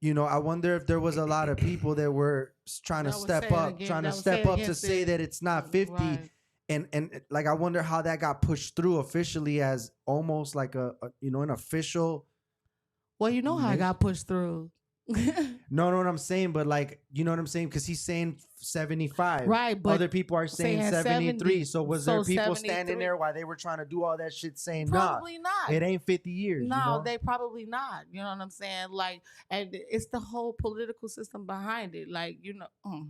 You know, I wonder if there was a lot of people that were trying to That would step say it up, again- trying that to would step say up to against say it. that it's not 50. Right. And like I wonder how that got pushed through officially as almost like a you know, an official. Well, you know how I Nation. got pushed through. No, what I'm saying, but like, you know what I'm saying? Because he's saying 75. Right, but other people are saying saying 73. 70. So was So there people standing 73. there while they were trying to do all that shit saying, nah, Probably not. it ain't 50 years? No, you know? they probably not. You know what I'm saying? Like, and it's the whole political system behind it. Like, you know,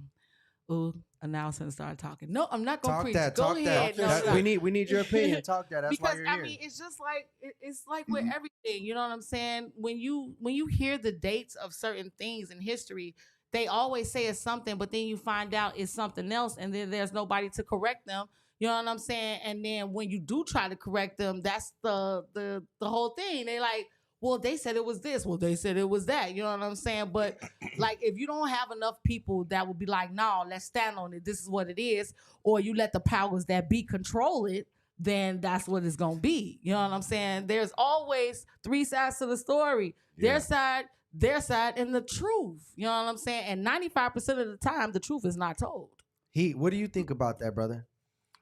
ooh, announcement started talking. No, I'm not gonna Talk preach. that, Go talk ahead. that. No, no. We need your opinion. Talk that. That's why Because you're I here. mean, it's just like it's like with Mhm. everything. You know what I'm saying? When you hear the dates of certain things in history, they always say it's something, but then you find out it's something else, and then there's nobody to correct them. You know what I'm saying? And then when you do try to correct them, that's the whole thing. They like, well, they said it was this. Well, they said it was that. You know what I'm saying? But like, if you don't have enough people that will be like, no, let's stand on it. This is what it is. Or you let the powers that be control it, then that's what it's going to be. You know what I'm saying? There's always three sides to the story. Yeah. Their side, and the truth. You know what I'm saying? And 95% of the time, the truth is not told. What do you think about that, brother?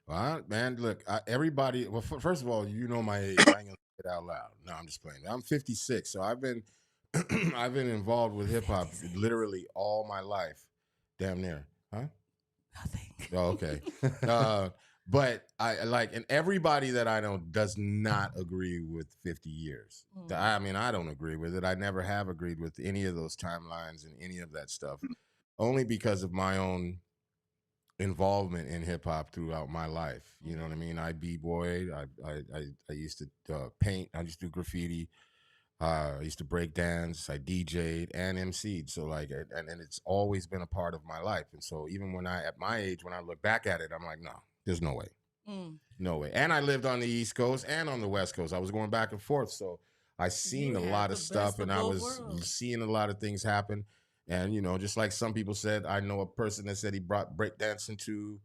Man, look, everybody. Well, first of all, you know my age. I ain't gonna say it out loud. No, I'm just playing. I'm 56, so I've been I've been involved with hip hop literally all my life, damn near. Huh? Nothing. Oh, okay. But I like, and everybody that I know does not agree with 50 years. I mean, I don't agree with it. I never have agreed with any of those timelines and any of that stuff, only because of my own involvement in hip hop throughout my life. You know what I mean? I b-boyed. I used to paint. I used to do graffiti. I used to break dance. I DJ'd and MC'd. So like, and it's always been a part of my life. And so even when at my age, when I look back at it, I'm like, no, there's no way. No way. And I lived on the East Coast and on the West Coast. I was going back and forth. So I seen a lot of stuff, and I was seeing a lot of things happen. And, you know, just like some people said, I know a person that said he brought breakdancing to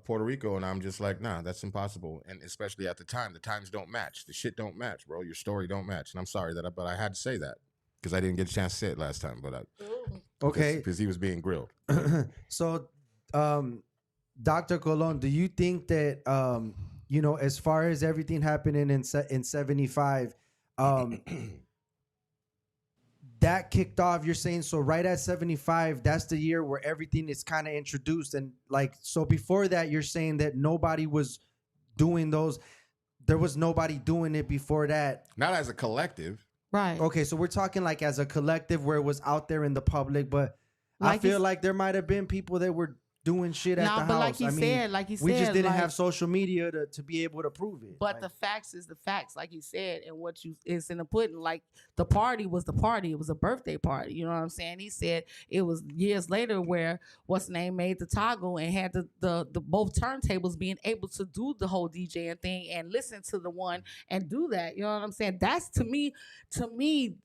Puerto Rico, and I'm just like, nah, that's impossible. And especially at the time, the times don't match. The shit don't match, bro. Your story don't match. And I'm sorry but I had to say that because I didn't get a chance to say it last time. But okay, because he was being grilled. So, Dr. Colon, do you think that you know, as far as everything happening in 75, that kicked off, you're saying, so right at 75, that's the year where everything is kind of introduced, and like, so before that, you're saying that nobody was doing those, there was nobody doing it before that, not as a collective, right? Okay, so we're talking like as a collective where it was out there in the public, but like I feel like there might have been people that were doing shit at the house. Like he said, we just didn't have social media to be able to prove it. But the facts is the facts, like you said, and it's in the pudding. Like the party was the party. It was a birthday party. You know what I'm saying? He said it was years later where what's name made the toggle and had the both turntables being able to do the whole DJing thing and listen to the one and do that. You know what I'm saying? That's to me,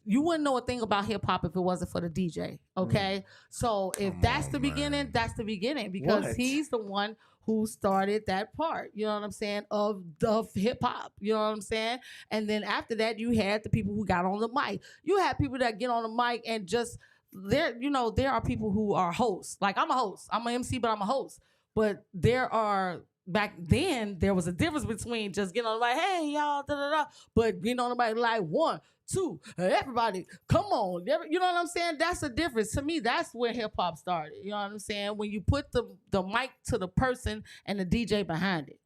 you wouldn't know a thing about hip hop if it wasn't for the DJ. Okay, so if that's the beginning, that's the beginning. Because he's the one who started that part, you know what I'm saying, of hip hop, you know what I'm saying? And then after that, you had the people who got on the mic. You had people that get on the mic and just, there are people who are hosts. Like I'm a host. I'm an MC, but I'm a host. But back then, there was a difference between just getting on the mic, hey, y'all, da-da-da, but getting on the mic like 1, 2, everybody, come on. You know what I'm saying? That's the difference. To me, that's where hip hop started. You know what I'm saying? When you put the mic to the person and the DJ behind it.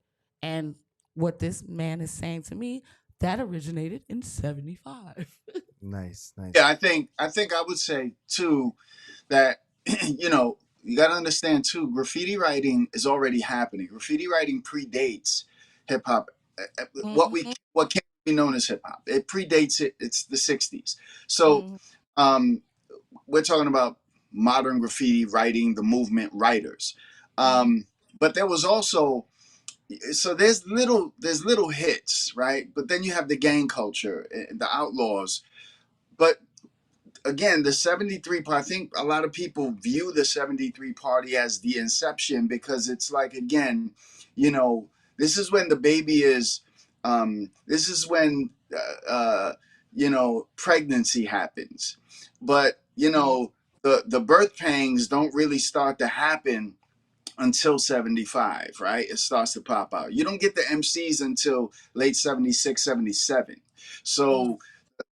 And what this man is saying to me, that originated in 75. Nice. Yeah, I think I would say too that you know, you got to understand too, graffiti writing is already happening. Graffiti writing predates hip hop. What can be known as hip hop. It predates it. It's the 60s. So we're talking about modern graffiti writing, the movement writers. But there was also, so there's little hits, right? But then you have the gang culture, the outlaws. But again, the 73 party, I think a lot of people view the 73 party as the inception because it's like, again, you know, this is when the baby is, this is when, you know, pregnancy happens. But, you know, the birth pangs don't really start to happen until 75, right? It starts to pop out. You don't get the MCs until late 76, 77. So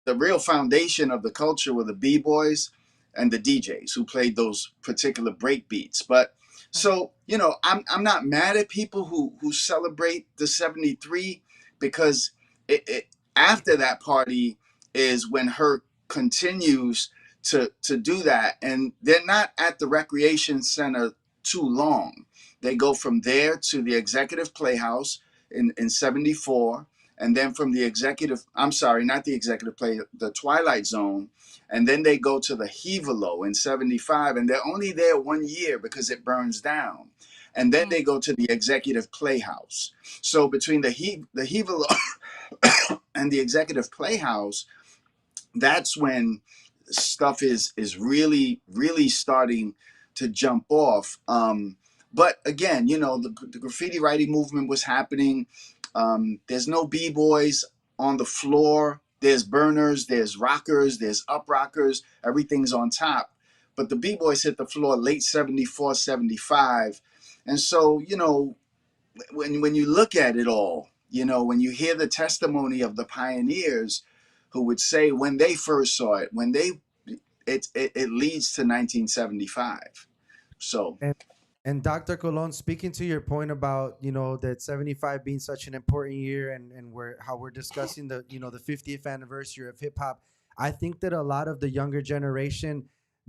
the real foundation of the culture were the b-boys and the DJs who played those particular break beats. But so, you know, I'm not mad at people who celebrate the 73 because it after that party is when Hurt continues to do that, and they're not at the recreation center too long. They go from there to the Executive Playhouse in 74, and then from the executive, I'm sorry, not the executive play, the Twilight Zone, and then they go to the Hevalo in 75, and they're only there 1 year because it burns down. And then they go to the Executive Playhouse. So between the Hevalo and the Executive Playhouse, that's when stuff is really starting to jump off. But again, you know, the graffiti writing movement was happening. There's no b-boys on the floor. There's burners, there's rockers, there's up rockers. Everything's on top. But the b-boys hit the floor late 74, 75. And so, you know, when you look at it all, you know, when you hear the testimony of the pioneers who would say when they first saw it, it leads to 1975. So And Dr. Colon, speaking to your point about, that 75 being such an important year, and how we're discussing the 50th anniversary of hip hop, I think that a lot of the younger generation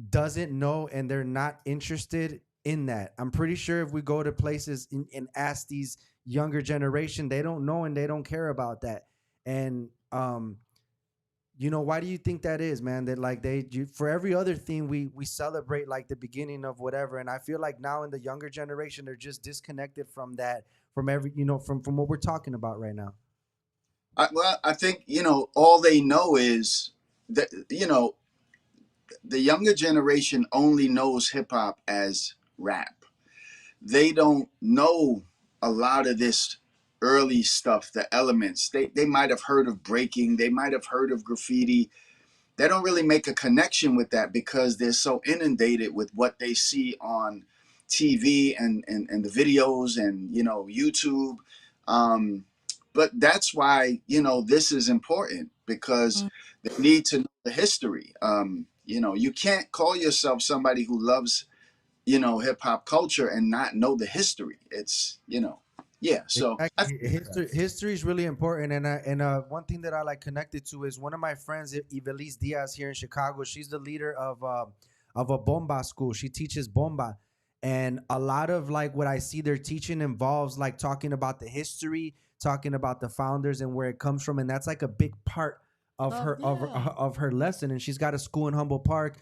doesn't know, and they're not interested in that. I'm pretty sure if we go to places and ask these younger generation, they don't know and they don't care about that. And why do you think that is, man? That like for every other thing we celebrate like the beginning of whatever, and I feel like now in the younger generation they're just disconnected from that, from every from what we're talking about right now. Well, I think all they know is that the younger generation only knows hip hop as rap. They don't know a lot of this early stuff, the elements. They might have heard of breaking, they might have heard of graffiti. They don't really make a connection with that because they're so inundated with what they see on TV and the videos and YouTube. Um, but that's why this is important because they need to know the history. You can't call yourself somebody who loves hip hop culture and not know the history. It's yeah. So I Exactly. History is really important, and one thing that I like connected to is one of my friends, Ivelisse Diaz, here in Chicago. She's the leader of a bomba school. She teaches bomba, and a lot of like what I see their teaching involves like talking about the history, talking about the founders and where it comes from, and that's like a big part of Oh, her yeah. of her lesson. And she's got a school in Humboldt Park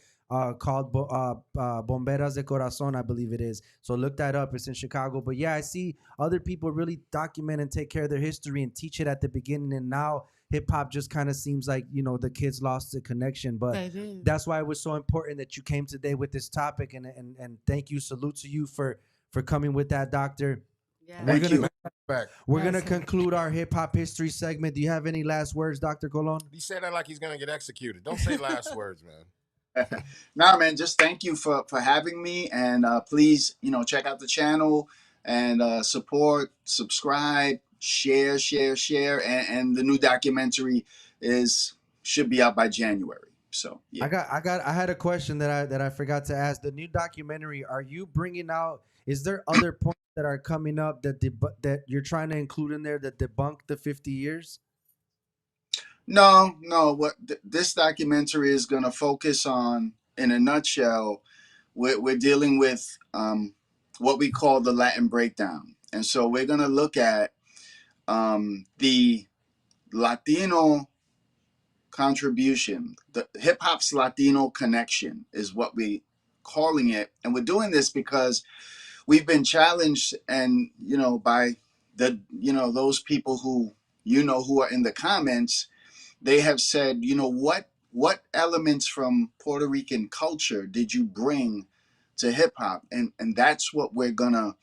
called Bomberas de Corazon, I believe it is. So look that up. It's in Chicago. But yeah, I see other people really document and take care of their history and teach it at the beginning. And now hip hop just kind of seems like, the kids lost the connection. But They do. that's why it was so important that you came today with this topic. And thank you. Salute to you for coming with that, Doctor. Yeah. We're thank gonna you. Back. we're gonna Yes, sir. conclude our hip hop history segment. Do you have any last words, Dr. Colon? He said that like he's gonna get executed. Don't say last words, man. Nah, man, just thank you for having me, and please, check out the channel and support, subscribe, share, and the new documentary is should be out by January. So yeah. I had a question that I forgot to ask. The new documentary, are you bringing out? Is there other points that are coming up that you're trying to include in there that debunk the 50 years? No, no. This documentary is going to focus on, in a nutshell, we're dealing with what we call the Latin breakdown, and so we're going to look at the Latino contribution, the hip hop's Latino connection is what we calling it, and we're doing this because we've been challenged, and by the those people who who are in the comments. They have said, what elements from Puerto Rican culture did you bring to hip hop? And that's what we're gonna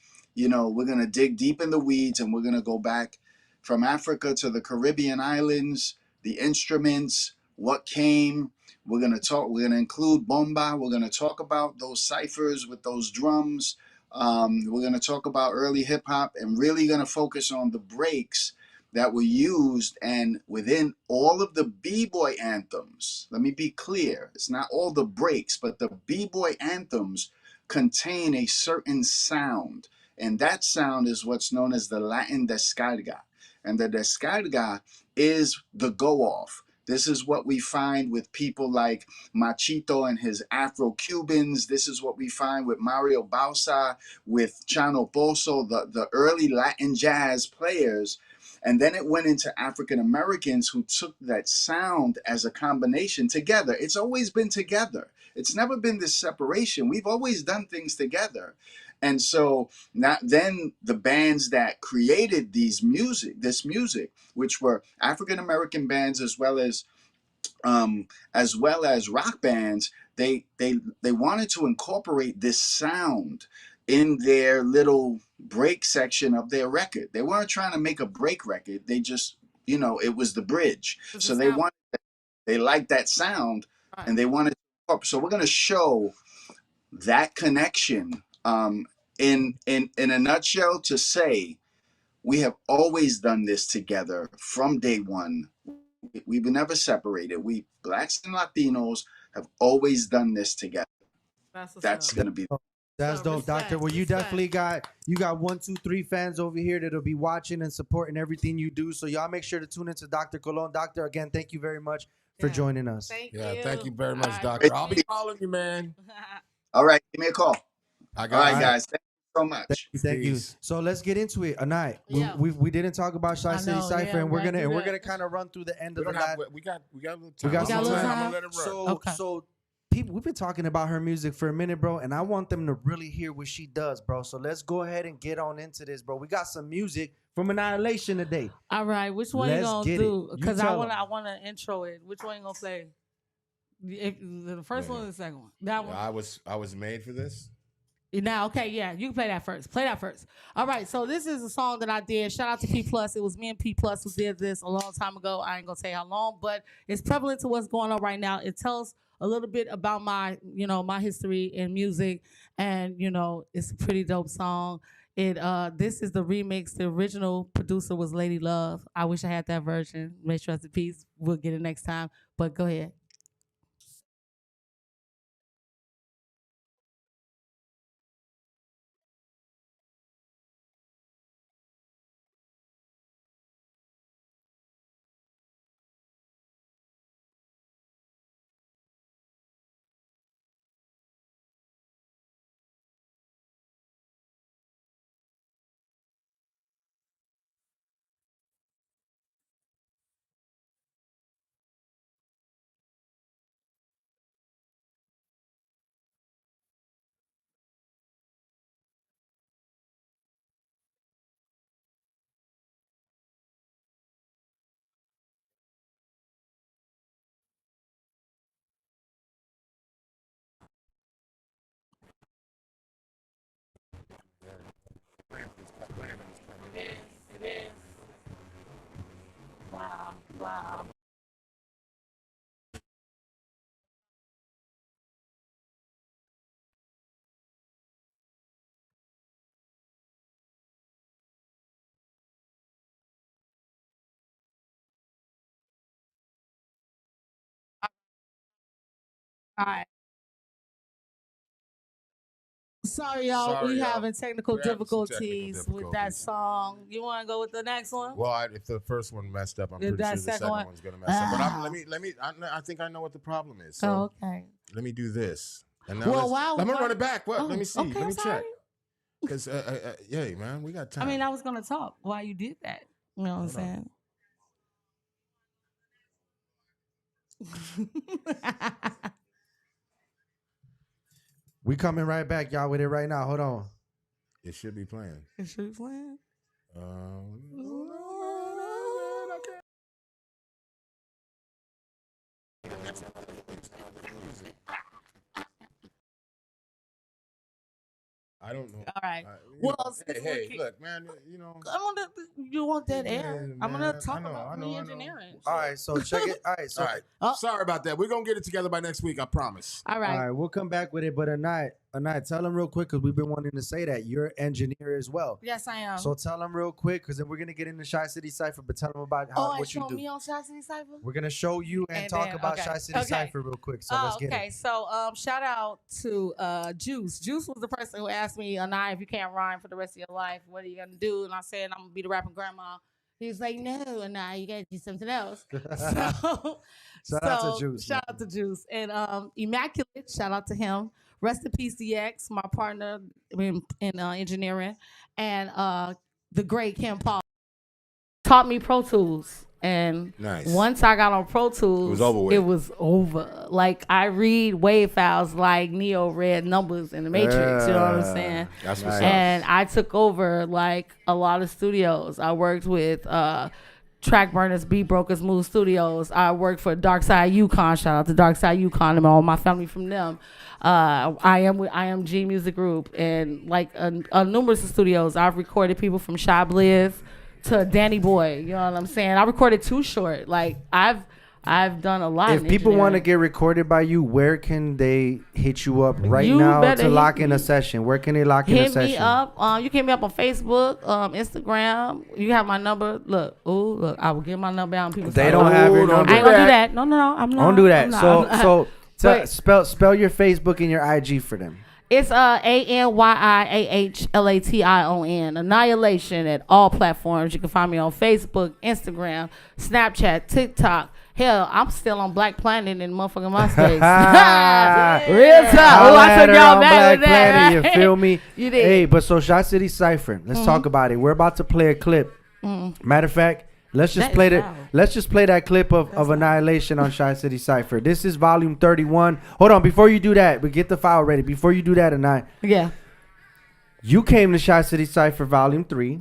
dig deep in the weeds, and we're gonna go back from Africa to the Caribbean islands, the instruments, what came. We're gonna include bomba. We're gonna talk about those ciphers with those drums. We're gonna talk about early hip hop, and really gonna focus on the breaks that were used, and within all of the b-boy anthems. Let me be clear, it's not all the breaks, but the b-boy anthems contain a certain sound, and that sound is what's known as the Latin descarga. And the descarga is the go off. This is what we find with people like Machito and his Afro Cubans. This is what we find with Mario Bausa, with Chano Pozo, the early Latin jazz players. And then it went into African Americans who took that sound as a combination together. It's always been together. It's never been this separation. We've always done things together. And so not then the bands that created this music, which were African American bands as well as rock bands, they wanted to incorporate this sound in their little break section of their record. They weren't trying to make a break record. They just, it was the bridge. It's a So sound. they liked that sound, Right. and they wanted. So we're going to show that connection in a nutshell, to say we have always done this together from day one. We've never separated. We blacks and Latinos have always done this together. That's what's That's up. going to be. That's So, dope, respect, Doctor. Well, you respect. definitely got 1, 2, 3 fans over here that'll be watching and supporting everything you do. So y'all make sure to tune into Dr. Colon. Doctor, again, thank you very much for Yeah. joining us. Thank Thank you very much, All right, Doctor. I'll be Great. calling you, man. All right, give me a call. I All got right, you. guys. Thank you so Thank much. you, thank you. Peace. So let's get into it. Anai, Yeah. we didn't talk about Shy I City know, Cypher, yeah, and we're we gotta gonna do that. kind of run through the end We of the don't have. last. We got a little We time. got I'm some gonna let- time. I'm gonna let it run. So Okay. so people, we've been talking about her music for a minute, bro, and I want them to really hear what she does, bro. So let's go ahead and get on into this, bro. We got some music from AnyiAhlation today. All right, which one you Let's gonna get it. do? You Because tell 'em. I wanna intro it. Which one you gonna play? The first one or the second one? That one. I was made for this. Now, okay, yeah, you can play that first. Play that first. All right, so this is a song that I did. Shout out to P Plus. It was me and P Plus who did this a long time ago. I ain't gonna say how long, but it's prevalent to what's going on right now. It tells a little bit about my, my history in music, and it's a pretty dope song. This is the remix. The original producer was Lady Love. I wish I had that version. May she rest in peace. We'll get it next time. But go ahead. Wow, wow. All right. Sorry, y'all. Sorry, We y'all. having technical We're having some technical difficulties with that difficulties. song. You want to go with the next one? Well, if the first one messed up, I'm Did pretty that sure the second second one- one's gonna mess up. But Ah. let me. I think I know what the problem is. So Oh, okay. let me do this. And now Well, wow. let me run it back. What? Oh, Let me see. okay, let me I'm check. sorry. Because yeah, man, we got time. I mean, I was gonna talk while you did that. You know what I'm saying? We coming right back, y'all, with it right now. Hold on. It should be playing. Is she playing? I don't know. All right. You Well, know, since hey, we keep- look, man. You know. You want that air? Yeah, I'm gonna man. talk I know, about I know. re-engineering. All right, so check it. All right, so All right. Oh. Sorry about that. We're gonna get it together by next week. I promise. All all right. right, we'll come back with it. But Anai, tell them real quick because we've been wanting to say that you're an engineer as well. Yes, I am. So tell them real quick because then we're gonna get into Shy City Cypher. But tell them about and what you show do. me on Shy City Cypher? We're gonna show you and, And talk then- about okay, Shy City okay. Cypher real quick. So let's get Okay. it. So shout out to Juice. Juice was the person who asked me, Anai, if you can't rhyme for the rest of your life, what are you gonna do? And I said, I'm gonna be the rapping grandma. He was like, no, Anai, you gotta do something else. So, Shout out to Juice, Shout man. out to Juice. And Immaculate, shout out to him. Rest in peace, DX, my partner in engineering. And the great Kim Paul taught me Pro Tools. And Nice. once I got on Pro Tools, It was over with. It was over. Like I read wave files like Neo read numbers in the Matrix. You know what I'm saying? That's what's Nice. up. And I took over like a lot of studios. I worked with Track Burners, Beat Brokers, Move Studios. I worked for Dark Side Yukon. Shout out to Dark Side Yukon and all my family from them. I am with IMG Music Group and like numerous studios. I've recorded people from Shy Blizz to Danny Boy. You know what I'm saying? I recorded Too Short. Like I've done a lot. If in people want to engineering. get recorded by you, where can they hit you up right You now better to hit lock in me. a session? Where can they lock in a Hit session? me up. You can hit me up on Facebook, Instagram. You have my number. Look, I will give my number out. And people They say, don't have your Oh, don't number. I ain't gonna do that. No, I'm not. Don't do that. I'm not, So I'm not. so Wait. spell your Facebook and your IG for them. It's AnyiAhlation. AnyiAhlation at all platforms. You can find me on Facebook, Instagram, Snapchat, TikTok. Hell, I'm still on Black Planet and motherfucking MySpace. Real talk. Oh, I took y'all back with that. You feel me? You did. Hey, but so Shot City Cypher. Let's talk about it. We're about to play a clip. Matter of fact, let's just play that clip of AnyiAhlation on Shot City Cypher. This is volume 31. Hold on, before you do that, but get the file ready. Before you do that, Yeah. You came to Shot City Cypher volume 3.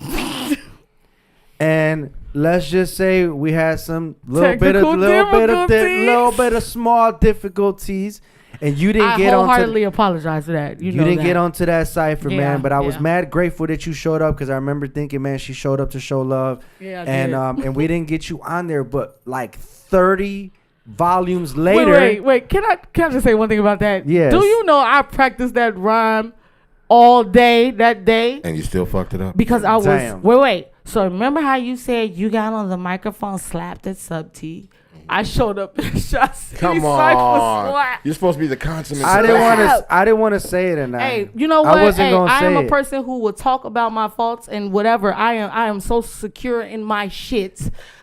And let's just say we had some little bit of small difficulties, and you didn't get on. I wholeheartedly apologize for that. You didn't get onto that cipher, man. But I was mad grateful that you showed up because I remember thinking, man, she showed up to show love, and we didn't get you on there. But like 30 volumes later. Wait. Can I just say one thing about that? Yes. Do you know I practiced that rhyme all day that day? And you still fucked it up? Because I was wait. So remember how you said you got on the microphone, slapped at sub T? I showed up in Shot City. Come on, you're supposed to be the consummate. I didn't want to say it tonight. Hey, you know what? I wasn't gonna say I am it. a person who will talk about my faults and whatever. I am so secure in my shit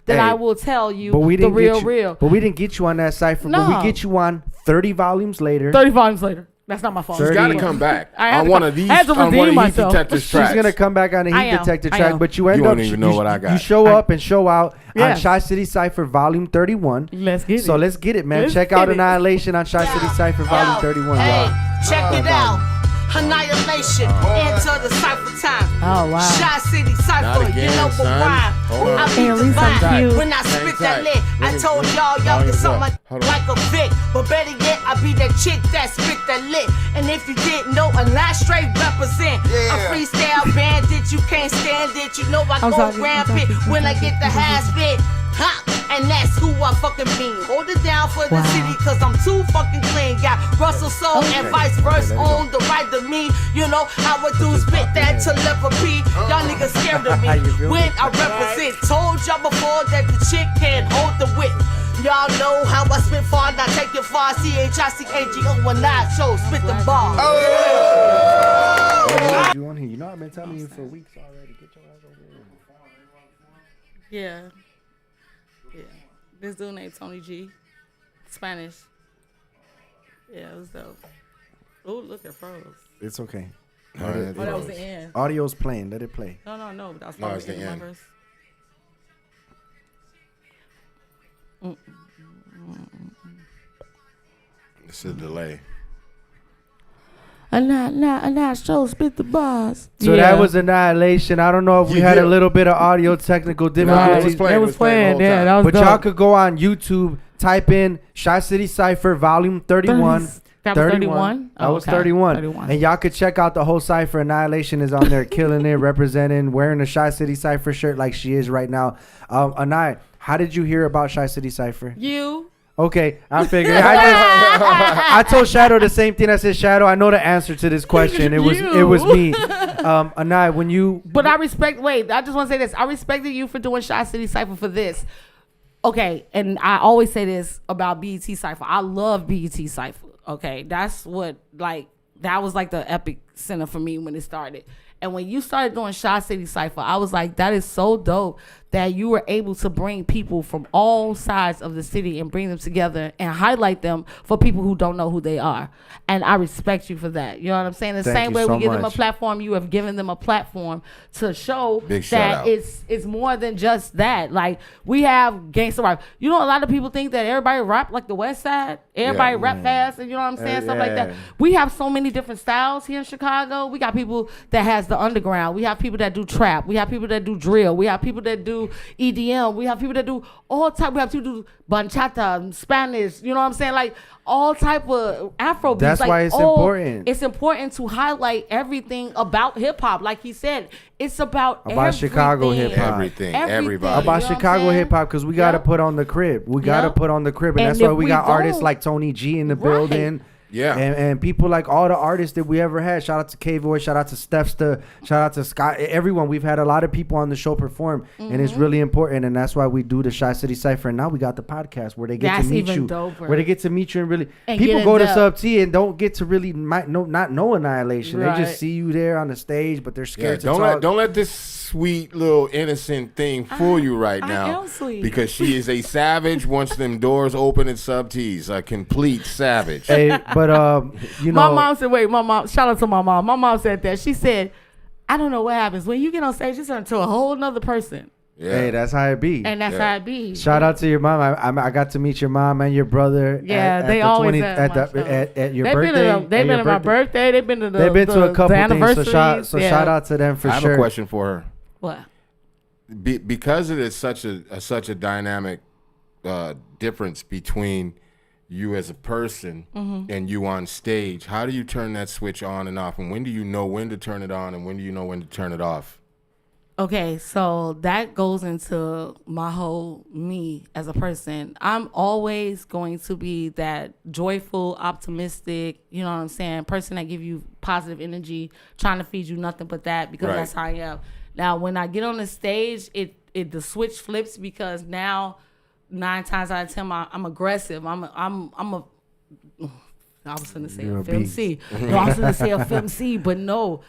that I will tell you the real. But we didn't get you on that cipher. No. But we get you on 30 volumes later. 30 volumes later. That's not my fault. She's got to come back on one of these heat detectors tracks. She's gonna come back on a heat detector track, but you end you up. don't even know what I got. You show up and show out on Shot City Cypher Volume 31. Let's get it. So let's get it, man. Check out AnyiAhlation on Shot City Cypher Volume 31. Hey, check it out. AnyiAhlation, enter the cypher time. Oh wow. Shot City Cypher, you know the why. I be divine. When I spit that lit, I told y'all get something like a Vic. But better yet, I be that chick that spit that lit. And if you didn't know, a not straight represent. A freestyle bandit, you can't stand it. You know I go rampant when I get the high spit. Ha! And that's who I fucking mean. Hold it down for the city, cause I'm too fucking clean. Got Russell Soul and vice versa on the right to me. You know how I do spit that telepathy. Y'all niggas scared of me when I represent. Told y'all before that the chick can't hold the whip. Y'all know how I spit far, now take it far. CHICAGO when I show spit the bar. You on here? You know I've been telling you for weeks already. Get your ass over here. Yeah. This dude named Tony G. Spanish. Yeah, it was dope. Oh, look at froze. It's okay. That was the end. Audio's playing. Let it play. No. But that was probably the end. It's a delay. And now, show spit the bars. So that was AnyiAhlation. I don't know if we had a little bit of audio technical difficulties. It was playing. Yeah, that was but dope. y'all could go on YouTube, type in Shot City Cypher Volume 31. That was 31? That was 31. And y'all could check out the whole cipher. AnyiAhlation is on there killing it, representing, wearing a Shot City Cypher shirt like she is right now. Anai, how did you hear about Shot City Cypher? You. Okay, I figured. I told Shadow the same thing. I said, Shadow, I know the answer to this question. It was me. Anai, when you. But I respect. Wait, I just want to say this. I respected you for doing Shot City Cypher for this. Okay, and I always say this about BET Cypher. I love BET Cypher. Okay, that's what that was like the epic center for me when it started. And when you started doing Shot City Cypher, I was like, that is so dope that you were able to bring people from all sides of the city and bring them together and highlight them for people who don't know who they are. And I respect you for that. You know what I'm saying? The same way we give them a platform, you have given them a platform to show that it's more than just that. Like, we have gangster rap. You know, a lot of people think that everybody rap like the West Side. Everybody rap fast, and you know what I'm saying? Stuff like that. We have so many different styles here in Chicago. We got people that has the underground. We have people that do trap. We have people that do drill. We have people that do EDM. We have people that do all type. We have people do bachata, Spanish. You know what I'm saying? Like all type of Afro beats. That's like, why it's important. It's important to highlight everything about hip hop. Like he said, it's about Chicago hip hop. Everything. Everybody. About Chicago hip hop, because we got to put on the crib. We got to put on the crib, and that's why we got artists like Tony G in the building. Yeah. And people like all the artists that we ever had. Shout out to K-Voy, shout out to Stephsta, shout out to Scott. Everyone. We've had a lot of people on the show perform, and it's really important. And that's why we do the Shy City Cypher. And now we got the podcast where they get to meet you. Doper. Where they get to meet you and really. And people go to Sub T and don't get to really not know Annihilation. Right. They just see you there on the stage, but they're scared to don't talk. Don't let this sweet little innocent thing fool you right now. I am sweet. Because she is a savage once them doors open at Sub T's. A complete savage. Hey, but you know, my mom said, wait, my mom, shout out to my mom. My mom said that. She said, I don't know what happens. When you get on stage, you turn into a whole nother person. Yeah. hey, that's how it be. And that's how it be. Shout out to your mom. I got to meet your mom and your brother. Yeah, they the always 20 at my show. at your They've birthday. They've been at my birthday. They've been to They've been to a couple things. anniversaries. So shout out to them for I have sure. a question for her. What? Because it is such a dynamic difference between you as a person and you on stage, how do you turn that switch on and off? And when do you know when to turn it on and when do you know when to turn it off? Okay, so that goes into my whole me as a person. I'm always going to be that joyful, optimistic, you know what I'm saying, person that give you positive energy, trying to feed you nothing but that, because Right. that's how I am. Now, when I get on the stage, the switch flips, because now 9 times out of 10 I'm aggressive. I was gonna say You're a a FMC. No, I was gonna say a FMC, but no.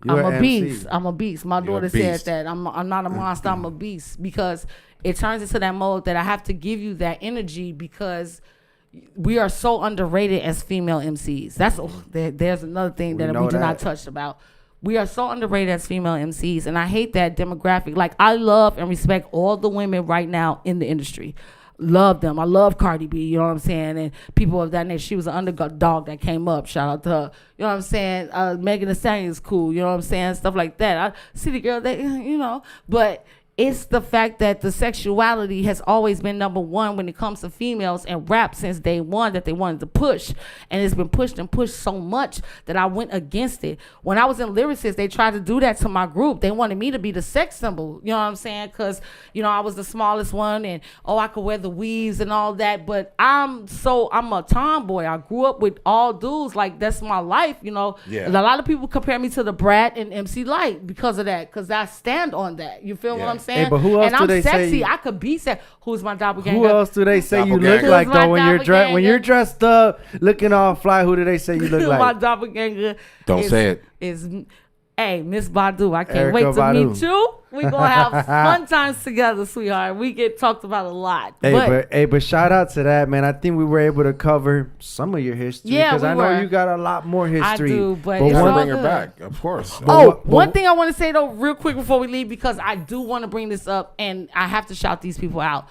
You're I'm a an beast. MC. I'm a beast. My You're a daughter said beast. that. I'm not a monster. I'm a beast, because it turns into that mode that I have to give you that energy, because we are so underrated as female MCs. There's another thing We that know we did not that. touch about. We are so underrated as female MCs, and I hate that demographic. Like, I love and respect all the women right now in the industry. Love them. I love Cardi B, you know what I'm saying? And people of that nature. She was an underdog that came up. Shout out to her. You know what I'm saying? Megan Thee Stallion is cool. You know what I'm saying? Stuff like that. I see the girl that, you know. But it's the fact that the sexuality has always been number one when it comes to females and rap since day one, that they wanted to push. And it's been pushed and pushed so much that I went against it. When I was in Lyricist, they tried to do that to my group. They wanted me to be the sex symbol. You know what I'm saying? Because, you know, I was the smallest one, and, I could wear the weaves and all that. But I'm a tomboy. I grew up with all dudes. Like, that's my life, you know. Yeah. A lot of people compare me to the Brat and MC Light because of that, because I stand on that. You feel what I'm saying? Hey, but who else and do I'm they say sexy. you- I could be sexy. Who's my doppelganger? Who else do they say you look Doppelganger. like Who's my though when you're doppelganger? dressed up, looking all fly? Who do they say you look My like? doppelganger. Don't say it. Is hey, Miss Badu. I can't Erykah wait to Badu. meet you. We gonna have fun times together, sweetheart. We get talked about a lot. But shout out to that, man. I think we were able to cover some of your history. Yeah, because we I know were. you got a lot more history. do, but You it's gotta all bring her good. back, of course. One thing I want to say though, real quick before we leave, because I do want to bring this up, and I have to shout these people out.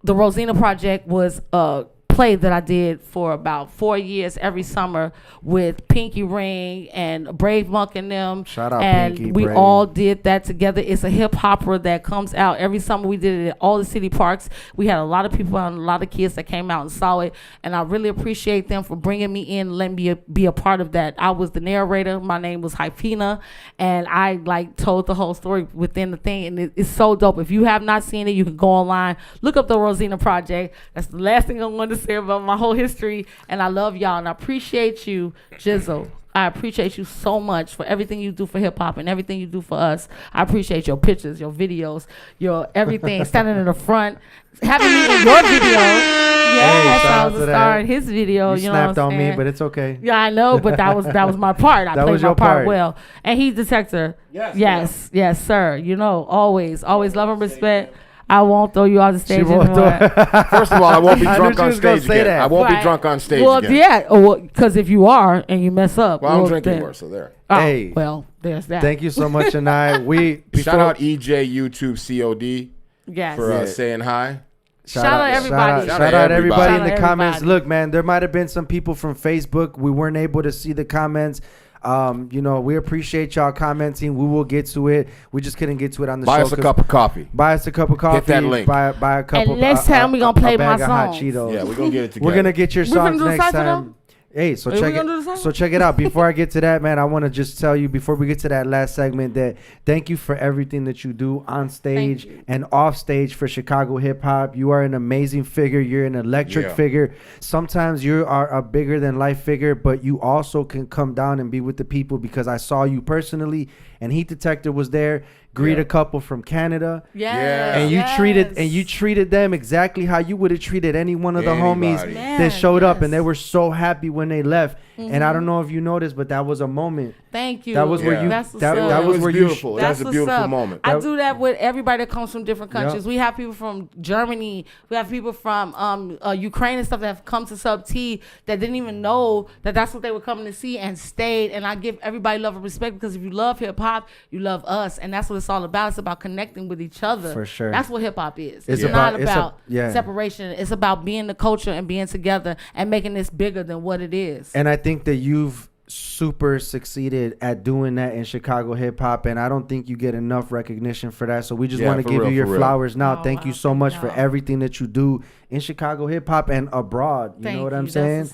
The Rosina Project was a play that I did for about 4 years every summer with Pinky Ring and Brave Monk and them. Shout out and Pinky, we Brave. all did that together. It's a hip hopper that comes out every summer. We did it at all the city parks. We had a lot of people out and a lot of kids that came out and saw it, and I really appreciate them for bringing me in and letting me be a part of that. I was the narrator. My name was Hypena, and I told the whole story within the thing, and it's so dope. If you have not seen it, you can go online, look up the Rosina Project. That's the last thing I wanted to say about my whole history, and I love y'all, and I appreciate you, Jizzle. I appreciate you so much for everything you do for hip hop and everything you do for us. I appreciate your pictures, your videos, your everything, standing in the front, having me in your video. Yes, shout I out was to a star that. in his video. You You know what snapped I'm on me, saying? but it's okay. Yeah, I know, but that was my part. I That played was my your part part. well. And he's detector. Yes, sir. You know, always love and respect. I won't throw you off the stage won't anymore. First of all, I won't be I knew drunk she on was gonna stage say again. that. I won't be Right. drunk on stage Well, again. yeah, because if you are and you mess up, Well, I don't well, drink then- anymore, so there. Oh, Hey. well, there's that. Thank you so much, and Shout out EJ YouTube COD Yes. for Yeah. saying hi. Shout out everybody. Shout out everybody in Shout the out comments. everybody. Look, man, there might have been some people from Facebook. We weren't able to see the comments. We appreciate y'all commenting. We will get to it. We just couldn't get to it on the Buy show. us a cup of coffee. Buy us a cup of coffee. Hit that link. Buy a cup And of next time we gonna play a bag my of hot songs. Cheetos. Yeah, we're gonna get it together. We're gonna get your We finna songs do the next cypher, time. Hey, so Are we check gonna do the it. song? So check it out. Before I get to that, man, I want to just tell you before we get to that last segment that thank you for everything that you do on stage and off stage for Chicago hip hop. You are an amazing figure. You're an electric figure. Sometimes you are a bigger than life figure, but you also can come down and be with the people because I saw you personally, and Heat Detector was there. Greet a couple from Canada. And you treated them exactly how you would have treated any one of the homies that showed up, and they were so happy when they left. And I don't know if you noticed, but that was a moment. Thank you. That was where you. That was where beautiful. you. That's a beautiful moment. I do that with everybody that comes from different countries. We have people from Germany. We have people from Ukraine and stuff that have come to Sub T that didn't even know that that's what they were coming to see and stayed. And I give everybody love and respect because if you love hip hop, you love us, and that's what it's all about. It's about connecting with each other. For sure. That's what hip hop is. It's not about yeah. separation. It's about being the culture and being together and making this bigger than what it is. And I think that you've super succeeded at doing that in Chicago hip hop, and I don't think you get enough recognition for that. So we just want to give you your flowers now. Thank you so much for everything that you do in Chicago hip hop and abroad. You know what I'm saying?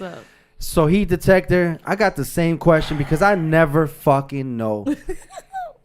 So Heat Detector, I got the same question because I never fucking know.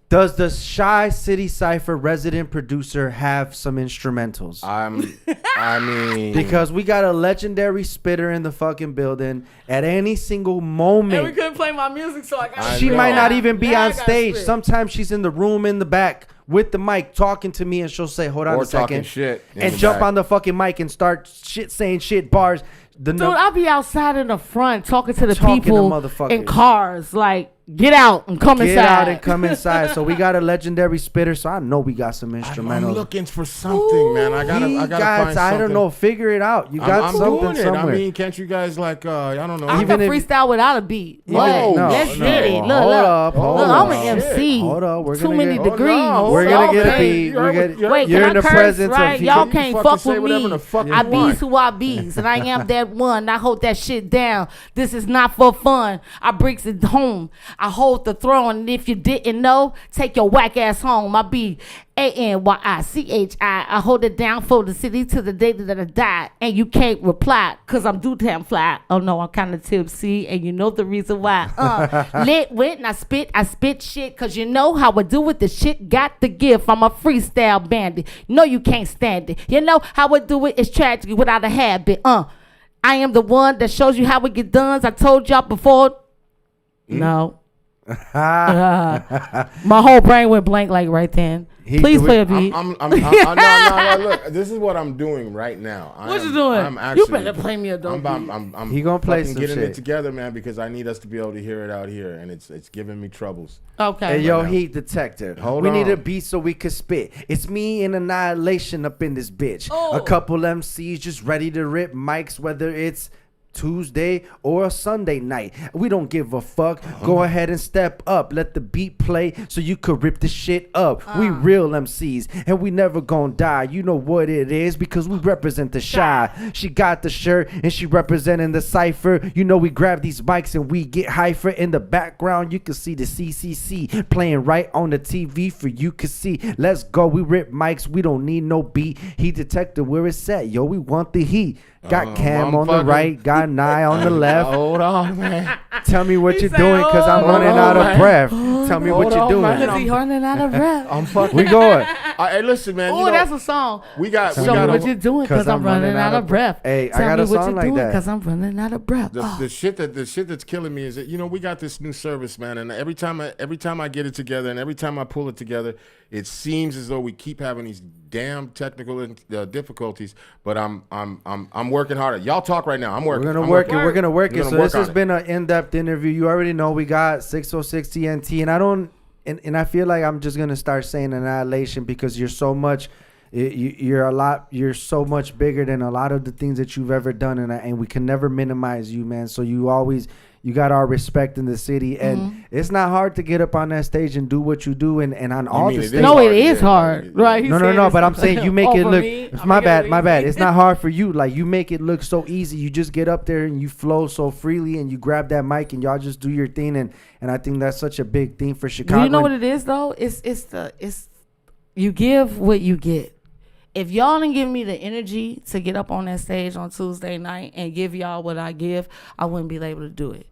Does the Shy City Cypher resident producer have some instrumentals? I mean, because we got a legendary spitter in the fucking building at any single moment. And we couldn't play my music, so I got. She might not even be on stage. Sometimes she's in the room in the back with the mic talking to me, and she'll say, "Hold on a second," and jump on the fucking mic and start saying shit bars. Dude, I'll be outside in the front talking to the people in cars, like, get out and come inside. Get out and come inside. So we got a legendary spitter, so I know we got some instrumentals. I'm looking for something, man. I gotta find something. I don't know. Figure it out. You got something somewhere. I mean, can't you guys I don't know. I can freestyle without a beat. Let's get it. Look, I'm an MC. Hold up. We're too many degrees. We're gonna get a beat. Wait, you're in the presence right? of Y'all can't fuck with me. I bees who I bees, and I am that one. I hold that shit down. This is not for fun. I brings it home. I hold the throne, and if you didn't know, take your whack ass home. I be ANYICHI. I hold it down for the city to the day that I die, and you can't reply cause I'm do damn fly. Oh no, I'm kind of tipsy, and you know the reason why. Lit wit and I spit shit cause you know how I do it. The shit got the gift. I'm a freestyle bandit. No, you can't stand it. You know how I do it is tragic without a habit. I am the one that shows you how it get done. I told y'all before. No. My whole brain went blank like right then. Please play a beat. No, look, this is what I'm doing right now. What you doing? You better play me a dope beat. He gonna play some getting shit. it together, man, because I need us to be able to hear it out here, and it's giving me troubles. Okay. Hey, yo, Heat Detector. We need a beat so we can spit. It's me and AnyiAhlation up in this bitch. A couple MCs just ready to rip mics, whether it's Tuesday or a Sunday night. We don't give a fuck. Go ahead and step up. Let the beat play so you could rip the shit up. We real MCs and we never gonna die. You know what it is because we represent the Shy. She got the shirt and she representing the cypher. You know we grab these mics and we get hyper. In the background you can see the CCC playing right on the TV for you can see. Let's go. We rip mics. We don't need no beat. Heat Detector where it's at. Yo, we want the heat. Got Cam on the right, got Nye on the left. Hold on, man. Tell me what you're doing, cause I'm running out of breath. Tell me what you're doing. Cause he running out of breath. I'm fucking. We going. Hey, listen, man. Oh, that's a song. We got. Show me what you're doing, cause I'm running out of breath. Hey, I got a song like that. Cause I'm running out of breath. The shit that's killing me is that we got this new service, man, and every time I get it together, and every time I pull it together, it seems as though we keep having these damn technical difficulties. But I'm working harder. Y'all talk right now. I'm working. We're gonna work it. So this has been an in-depth interview. You already know we got 606 TNT, and I feel like I'm just gonna start saying AnyiAhlation because you're so much. You're so much bigger than a lot of the things that you've ever done, and we can never minimize you, man. So you got our respect in the city, and it's not hard to get up on that stage and do what you do, and on all the stages. No, it is hard, right? No, but I'm saying you make it look. My bad. It's not hard for you. Like you make it look so easy. You just get up there and you flow so freely, and you grab that mic and y'all just do your thing, and I think that's such a big thing for Chicago. Do you know what it is though? It's you give what you get. if y'all didn't give me the energy to get up on that stage on Tuesday night and give y'all what I give, I wouldn't be able to do it.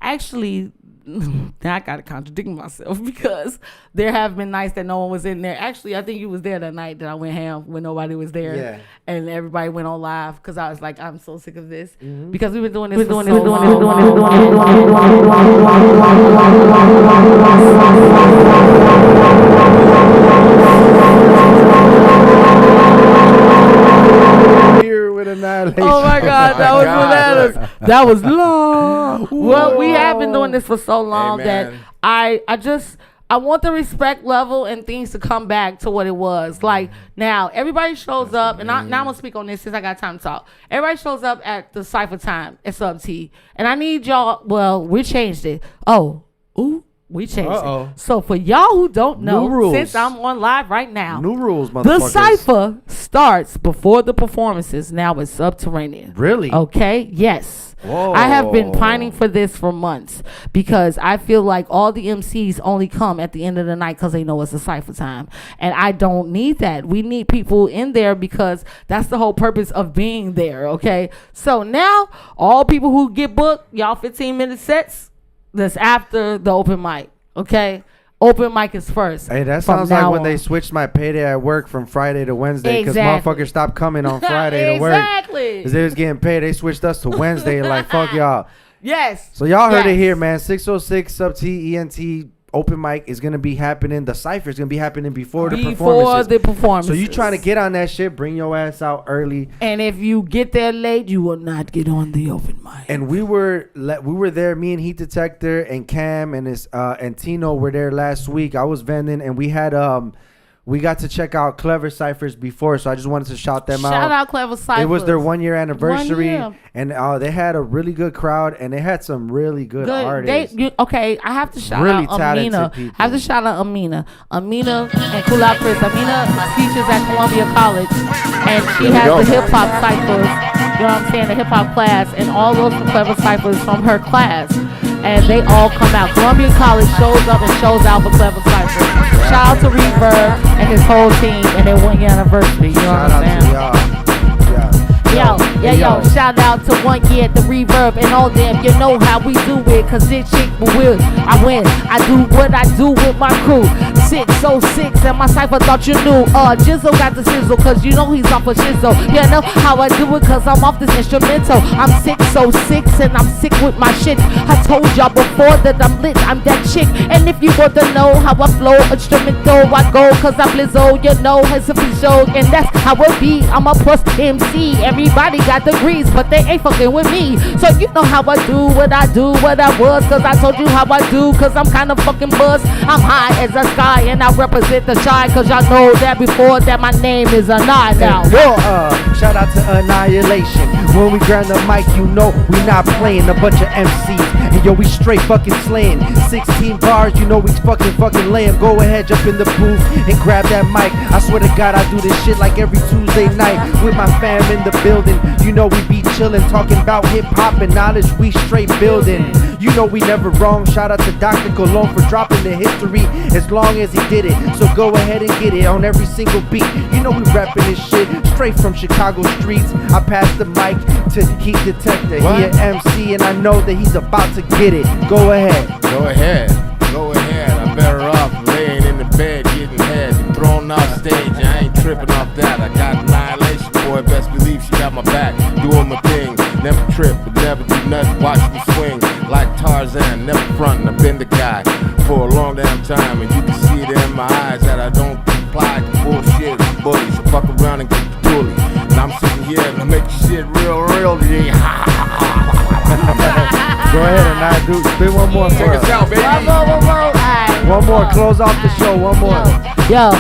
Actually, now I gotta contradict myself because there have been nights that no one was in there. Actually, I think you was there that night that I went ham when nobody was there, and everybody went on live because I was like, I'm so sick of this because we've been doing this for so AnyiAhlation. Oh my God, that was bananas. That was long. Well, we have been doing this for so long that I want the respect level and things to come back to what it was. Like now, everybody shows up, and now I'm gonna speak on this since I got time to talk. Everybody shows up at the Cypher time at Sub T, and I need y'all. Well, we changed it. We changed it. So for y'all who don't know, since I'm on live right now, new rules, motherfuckers. The Cypher starts before the performances. Now it's subterranean. Really? Okay. Yes. Whoa. I have been pining for this for months because I feel like all the MCs only come at the end of the night because they know it's a Cypher time. And I don't need that. We need people in there because that's the whole purpose of being there. Okay. So now all people who get booked, y'all 15-minute sets, that's after the open mic. Okay. Open mic is first. Hey, that sounds like when they switched my payday at work from Friday to Wednesday because motherfuckers stopped coming on Friday to work. Exactly. Because they was getting paid. They switched us to Wednesday. Like, fuck y'all. Yes. So y'all heard it here, man. 606 Sub T ENT open mic is going to be happening. The Cypher is going to be happening before the performances. So you trying to get on that shit, bring your ass out early. And if you get there late, you will not get on the open mic. And we were there, me and Heat Detector and Cam and Tino were there last week. I was vending and we had we got to check out Clever Cyphers before, so I just wanted to shout them out. Shout out Clever Cyphers. It was their 1 year anniversary, and they had a really good crowd, and they had some really good artists. I have to shout out Amina. I have to shout out Amina. Amina and Cool Out Chris. Amina teaches at Columbia College, and she has the hip hop cyphers. You know what I'm saying? The hip hop class, and all those Clever Cyphers from her class. And they all come out. Columbia College shows up and shows out for Clever Cypher. Shout out to Reverb and his whole team and their 1 year anniversary. You know what I'm saying? Yo, shout out to 1 year at the Reverb and all them. You know how we do it, cause this chick will. I win. I do what I do with my crew. 606 and my cypher thought you knew. Jizzle got the sizzle, cause you know he's off of Shizzle. You know how I do it, cause I'm off this instrumental. I'm 606 and I'm sick with my shit. I told y'all before that I'm lit, I'm that chick. And if you want to know how I flow instrumental, I go cause I'm Lizzo, you know, it's a show. And that's how it be. I'm a plus MC. Everybody got degrees, but they ain't fucking with me. So you know how I do what I was, cause I told you how I do, cause I'm kind of fucking buzzed. I'm high as a sky and I represent the shy, cause y'all know that before that my name is Anai now. Shout out to AnyiAhlation. When we grab the mic, you know we not playing a bunch of MCs. And yo, we straight fucking slaying. 16 bars, you know we fucking lay 'em. Go ahead, jump in the booth and grab that mic. I swear to God, I do this shit like every Tuesday night with my fam in the building. You know we be chillin', talking about hip hop and knowledge, we straight building. You know we never wrong. Shout out to Dr. Cologne for dropping the history as long as he did it. So go ahead and get it on every single beat. You know we rapping this shit straight from Chicago streets. I pass the mic to Heat Detector. He an MC and I know that he's about to get it. Go ahead. Go ahead. I'm better off laying in the bed getting head and thrown off stage. I ain't tripping off that. I got AnyiAhlation, boy. Best believe she got my back. Doing my thing. Never trip, but never do nothing. Watch me swing like Tarzan. Never frontin'. I've been the guy for a long damn time, and you can see it in my eyes that I don't comply to bullshit bullies. So fuck around and get the bully. And I'm sitting here and I make shit real today. Go ahead and I do. Spit one more for us. Check us out, baby. One more. Close off the show. One more. Yo,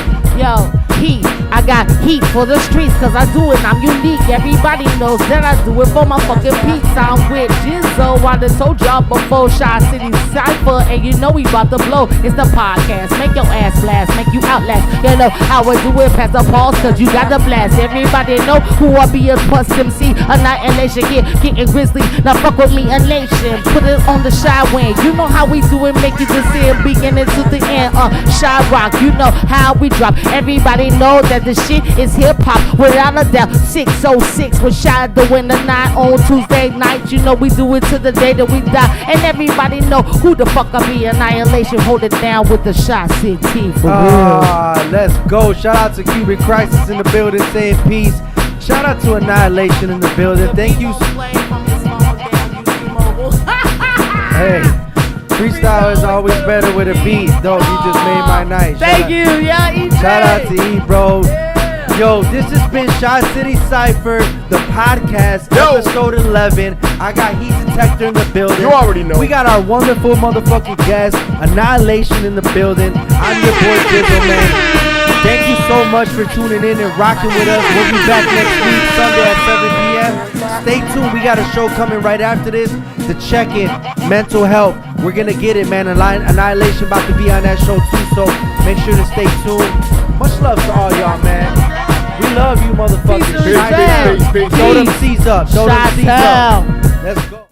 heat. I got heat for the streets, cause I do it, I'm unique. Everybody knows that I do it for my fucking peeps. I'm with Jizzo, I done told y'all before. Shy City Cypher, and you know we about to blow. It's the podcast, make your ass blast, make you outlast. You know how I do it, pass the pause, cause you got the blast. Everybody know who I be, a plus MC. AnyiAhlation, getting grizzly. Now fuck with me, a nation. Put it on the shy wing. You know how we do it, make you just see it beginning to the end. Shy rock, you know how we drop. Everybody know that of the shit is hip hop without a doubt. 606 was shot the winter night on Tuesday night. You know we do it to the day that we die, and everybody know who the fuck I be. AnyiAhlation, hold it down with the shot city for real. Let's go. Shout out to Cuban Crisis in the building, saying peace. Shout out to AnyiAhlation in the building. Thank you. Hey, freestyle is always better with a beat. Dope, you just made my night. Thank you, yeah, EJ. Shout out to E, bro. Yo, this has been Shot City Cypher, the podcast, episode 11. I got Heat Detector in the building. You already know. We got our wonderful motherfucking guest, AnyiAhlation in the building. I'm your boy Jizzle, man. Thank you so much for tuning in and rocking with us. We'll be back next week, Sunday at 7 p.m. Stay tuned. We got a show coming right after this. The check-in, mental health. We're going to get it, man. AnyiAhlation about to be on that show, too. So make sure to stay tuned. Much love to all y'all, man. We love you, motherfuckers. Peace. Throw them C's up. Throw them C's up. Let's go.